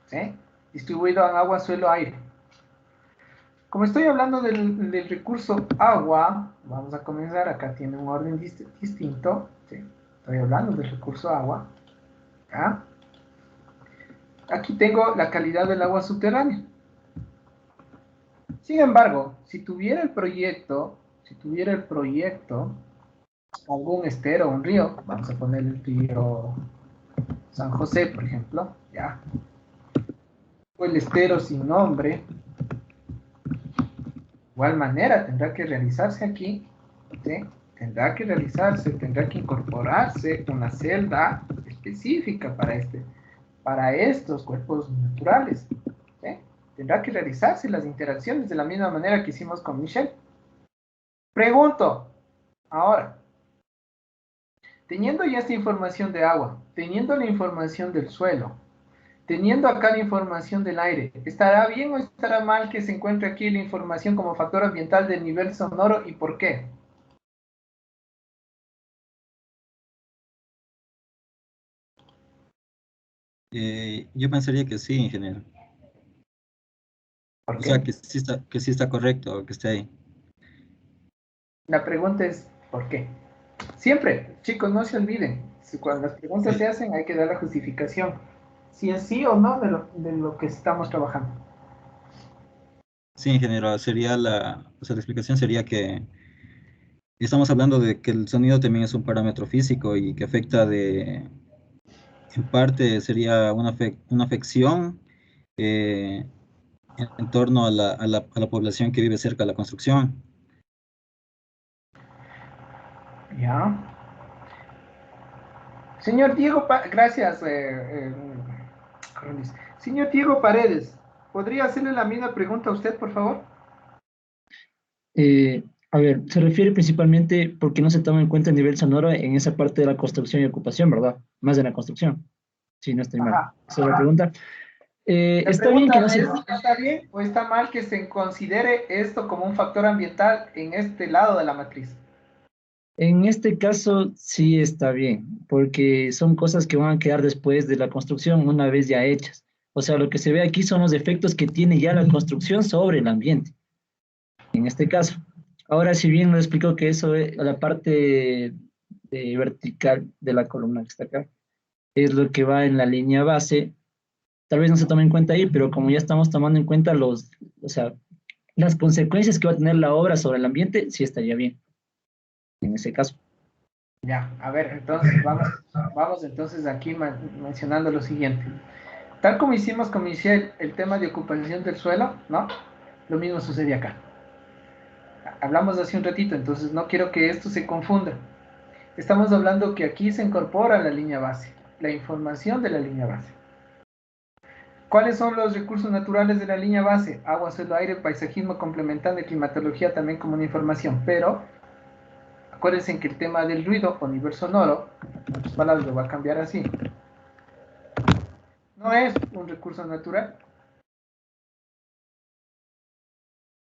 ¿sí? Distribuido en agua, suelo, aire. Como estoy hablando del recurso agua, vamos a comenzar, acá tiene un orden distinto, ¿sí? Estoy hablando del recurso agua, ¿ya? Aquí tengo la calidad del agua subterránea. Sin embargo, si tuviera el proyecto, algún estero o un río, vamos a poner el río San José, por ejemplo, ya, o el estero sin nombre, de igual manera tendrá que realizarse aquí, ¿sí? Tendrá que incorporarse una celda específica para estos cuerpos naturales, ¿sí? Tendrá que realizarse las interacciones de la misma manera que hicimos con Michelle. Pregunto, ahora, teniendo ya esta información de agua, teniendo la información del suelo, teniendo acá la información del aire, ¿estará bien o estará mal que se encuentre aquí la información como factor ambiental del nivel sonoro y por qué? yo pensaría que sí, ingeniero. ¿Por O sea, qué? que sí está correcto que esté ahí. La pregunta es, ¿por qué? Siempre, chicos, no se olviden, cuando las preguntas Sí, se hacen hay que dar la justificación, si es sí o no de lo que estamos trabajando. sí, ingeniero, sería o sea, la explicación sería que estamos hablando de que el sonido también es un parámetro físico y que afecta en parte sería una afección eh, en torno a a la población que vive cerca de la construcción. ¿Ya? Señor Diego, gracias, Luis. Señor Diego Paredes, ¿podría hacerle la misma pregunta a usted, por favor? A ver, se refiere principalmente porque no se toma en cuenta el nivel sonoro en esa parte de la construcción y ocupación, ¿verdad? Más de la construcción, si no estoy mal. Ajá, Esa es la ajá. pregunta. La Está bien que pregunta no se... es, ¿está bien o está mal que se considere esto como un factor ambiental en este lado de la matriz? En este caso sí está bien, porque son cosas que van a quedar después de la construcción una vez ya hechas. O sea, lo que se ve aquí son los efectos que tiene ya la construcción sobre el ambiente, en este caso. Ahora, si bien lo explico que eso es la parte vertical de la columna que está acá, es lo que va en la línea base, tal vez no se tome en cuenta ahí, pero como ya estamos tomando en cuenta o sea, las consecuencias que va a tener la obra sobre el ambiente, sí estaría bien, en ese caso. Ya, a ver, entonces vamos entonces aquí mencionando lo siguiente. Tal como hicimos con Michelle el tema de ocupación del suelo, ¿no? Lo mismo sucede acá. Hablamos hace un ratito, entonces no quiero que esto se confunda. Estamos hablando que aquí se incorpora la línea base, la información de la línea base. ¿Cuáles son los recursos naturales de la línea base? Agua, suelo, aire, paisajismo, complementando y climatología también como una información, pero acuérdense que el tema del ruido o nivel sonoro, en otras palabras lo va a cambiar así, no es un recurso natural.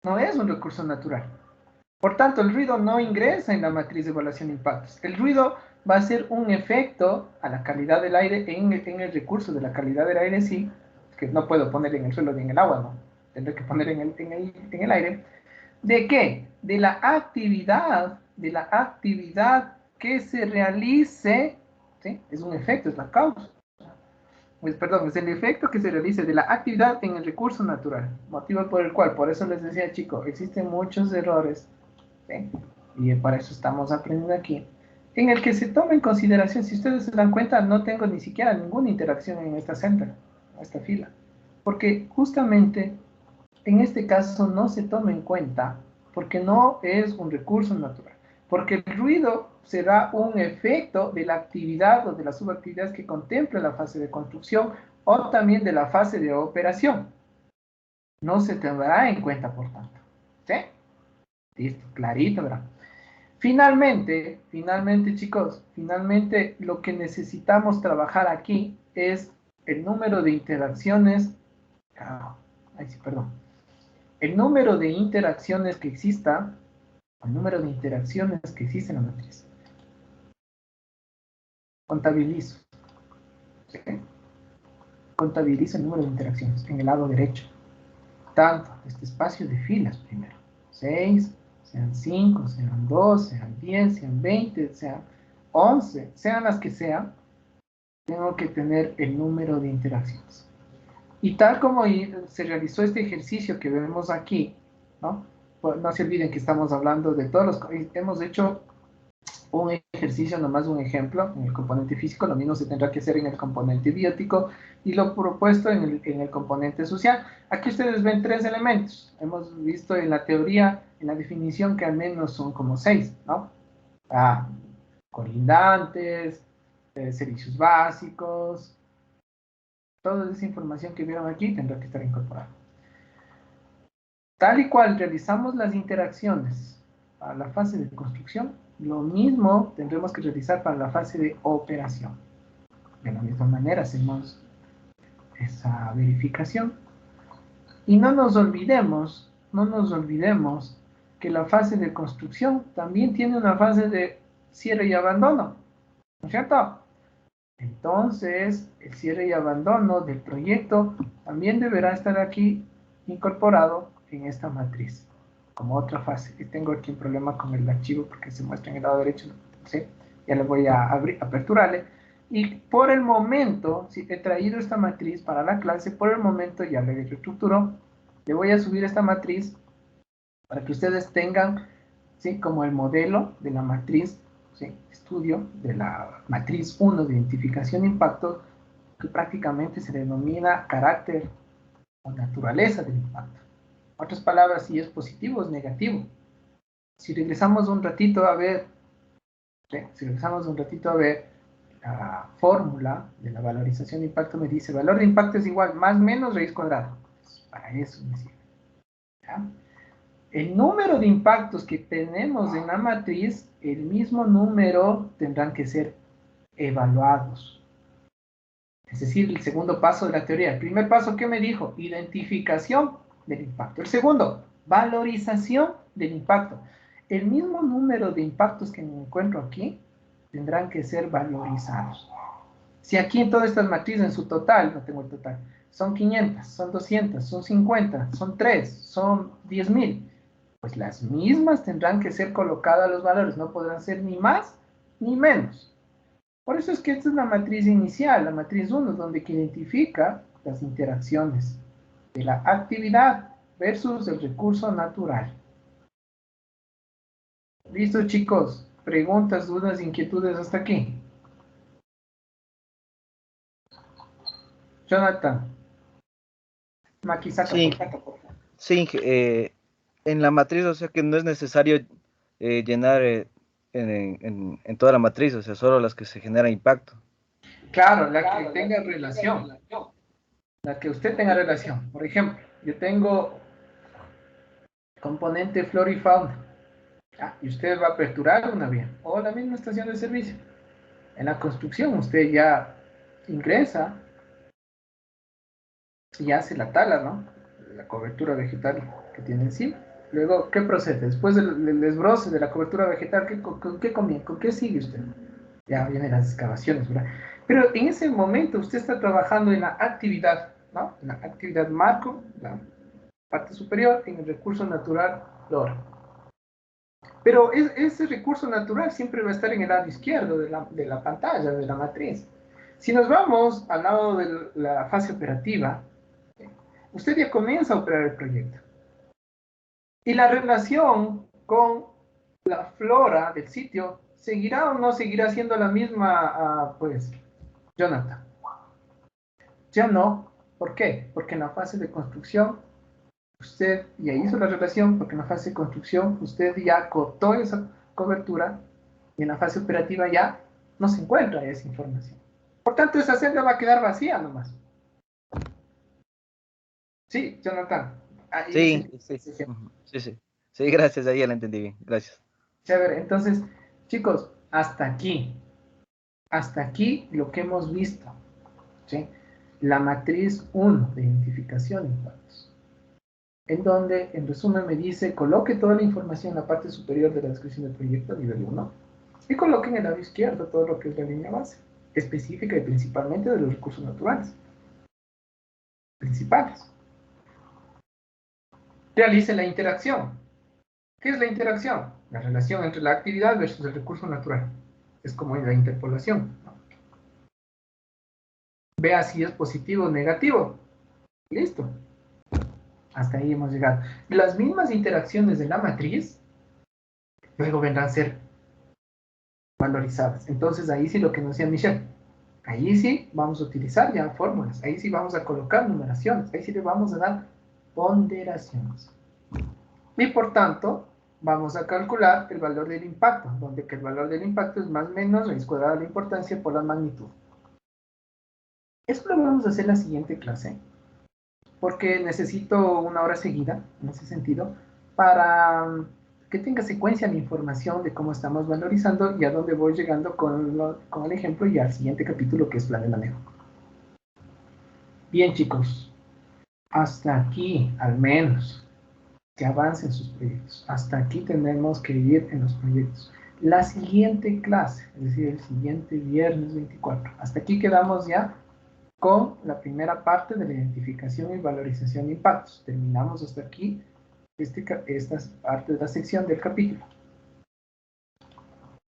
No es un recurso natural. Por tanto, el ruido no ingresa en la matriz de evaluación de impactos. El ruido va a ser un efecto a la calidad del aire en el recurso de la calidad del aire, sí, que no puedo poner en el suelo ni en el agua, no. Tendré que poner en el aire. ¿De qué? De la actividad que se realice, ¿sí? Es un efecto, es la causa. Perdón, es el efecto que se realice de la actividad en el recurso natural, motivo por el cual, por eso les decía, chicos, existen muchos errores, ¿sí? Y para eso estamos aprendiendo aquí, en el que se toma en consideración, si ustedes se dan cuenta, no tengo ni siquiera ninguna interacción en esta celda, en esta fila, porque justamente en este caso no se toma en cuenta porque no es un recurso natural, porque el ruido será un efecto de la actividad o de las subactividades que contempla la fase de construcción o también de la fase de operación. No se tendrá en cuenta, por tanto. ¿Sí? Listo, clarito, ¿verdad? Finalmente, chicos, finalmente lo que necesitamos trabajar aquí es el número de interacciones. El número de interacciones que exista, el número de interacciones que existe en la matriz. Contabilizo. ¿Sí? Contabilizo el número de interacciones en el lado derecho. Tanto este espacio de filas primero. 6, sean 5, sean 2, sean 10, sean 20, sean 11, sean las que sean, tengo que tener el número de interacciones. Y tal como se realizó este ejercicio que vemos aquí, ¿no? Pues no se olviden que estamos hablando de todos los... Hemos hecho un ejercicio, nomás un ejemplo, en el componente físico, lo mismo se tendrá que hacer en el componente biótico y lo propuesto en el componente social. Aquí ustedes ven 3 elementos. Hemos visto en la teoría, en la definición, que al menos son como 6, ¿no? Colindantes, servicios básicos, toda esa información que vieron aquí tendrá que estar incorporada. Tal y cual realizamos las interacciones a la fase de construcción, lo mismo tendremos que realizar para la fase de operación. De la misma manera hacemos esa verificación. Y no nos olvidemos que la fase de construcción también tiene una fase de cierre y abandono, ¿no es cierto? Entonces, el cierre y abandono del proyecto también deberá estar aquí incorporado en esta matriz, como otra fase. Y tengo aquí un problema con el archivo porque se muestra en el lado derecho, ¿sí? Ya le voy a aperturarle. Y por el momento, si he traído esta matriz para la clase, por el momento ya le reestructuro. Le voy a subir esta matriz para que ustedes tengan, ¿sí?, como el modelo de la matriz, ¿sí?, estudio de la matriz 1 de identificación de impacto, que prácticamente se denomina carácter o naturaleza del impacto. En otras palabras, si es positivo o es negativo. Si regresamos un ratito a ver, ¿sí?, la fórmula de la valorización de impacto, me dice valor de impacto es igual más menos raíz cuadrada. Pues para eso me sirve. ¿Ya? El número de impactos que tenemos en la matriz, el mismo número tendrán que ser evaluados. Es decir, el segundo paso de la teoría. El primer paso, ¿qué me dijo? Identificación del impacto. El segundo, valorización del impacto. El mismo número de impactos que me encuentro aquí tendrán que ser valorizados. Si aquí en todas estas matrices, en su total, no tengo el total, son 500, son 200, son 50, son 3, son 10.000, pues las mismas tendrán que ser colocadas los valores, no podrán ser ni más ni menos. Por eso es que esta es la matriz inicial, la matriz 1, donde que identifica las interacciones de la actividad versus el recurso natural. ¿Listo, chicos? ¿Preguntas, dudas, inquietudes hasta aquí? Jonathan. Maquisaca, Sí, por favor. sí, en la matriz, o sea que no es necesario llenar en toda la matriz, o sea, solo las que se genera impacto. Claro, la que tenga relación. La que usted tenga relación. Por ejemplo, yo tengo componente flora y fauna. Y usted va a aperturar una vía. O la misma estación de servicio. En la construcción usted ya ingresa y hace la tala, ¿no? La cobertura vegetal que tiene encima. Luego, ¿qué procede? Después del desbroce de la cobertura vegetal, ¿con qué comienza? ¿Con qué sigue usted? Ya vienen las excavaciones, ¿verdad? Pero en ese momento usted está trabajando en la actividad, ¿no? En la actividad marco, la parte superior, en el recurso natural, flora. Pero ese recurso natural siempre va a estar en el lado izquierdo de la pantalla, de la matriz. Si nos vamos al lado de la fase operativa, usted ya comienza a operar el proyecto. Y la relación con la flora del sitio, ¿seguirá o no seguirá siendo la misma, pues, Jonathan? Ya no. ¿Por qué? Porque en la fase de construcción, usted ya hizo la relación, porque en la fase de construcción usted ya acotó esa cobertura y en la fase operativa ya no se encuentra esa información. Por tanto, esa celda va a quedar vacía nomás. Sí, Jonathan. Sí, sí, sí, sí. Sí, gracias, ahí ya la entendí bien. Gracias. Chévere. Entonces, chicos, hasta aquí lo que hemos visto, ¿sí? La matriz 1 de identificación de impactos, en donde, en resumen, me dice, coloque toda la información en la parte superior de la descripción del proyecto, nivel 1, y coloque en el lado izquierdo todo lo que es la línea base, específica y principalmente de los recursos naturales, principales. Realice la interacción. ¿Qué es la interacción? La relación entre la actividad versus el recurso natural. Es como en la interpolación, ¿no? Vea si es positivo o negativo. Listo. Hasta ahí hemos llegado. Las mismas interacciones de la matriz luego vendrán a ser valorizadas. Entonces ahí sí lo que nos decía Michelle, ahí sí vamos a utilizar ya fórmulas, ahí sí vamos a colocar numeraciones, ahí sí le vamos a dar ponderaciones. Y por tanto, vamos a calcular el valor del impacto, donde que el valor del impacto es más o menos raíz cuadrada de la importancia por la magnitud. Esto lo vamos a hacer en la siguiente clase, porque necesito una hora seguida, en ese sentido, para que tenga secuencia la información de cómo estamos valorizando y a dónde voy llegando con el ejemplo y al siguiente capítulo, que es plan de manejo. Bien, chicos, hasta aquí, al menos, que avancen sus proyectos. Hasta aquí tenemos que ir en los proyectos. La siguiente clase, es decir, el siguiente viernes 24, hasta aquí quedamos ya con la primera parte de la identificación y valorización de impactos. Terminamos hasta aquí esta parte de la sección del capítulo.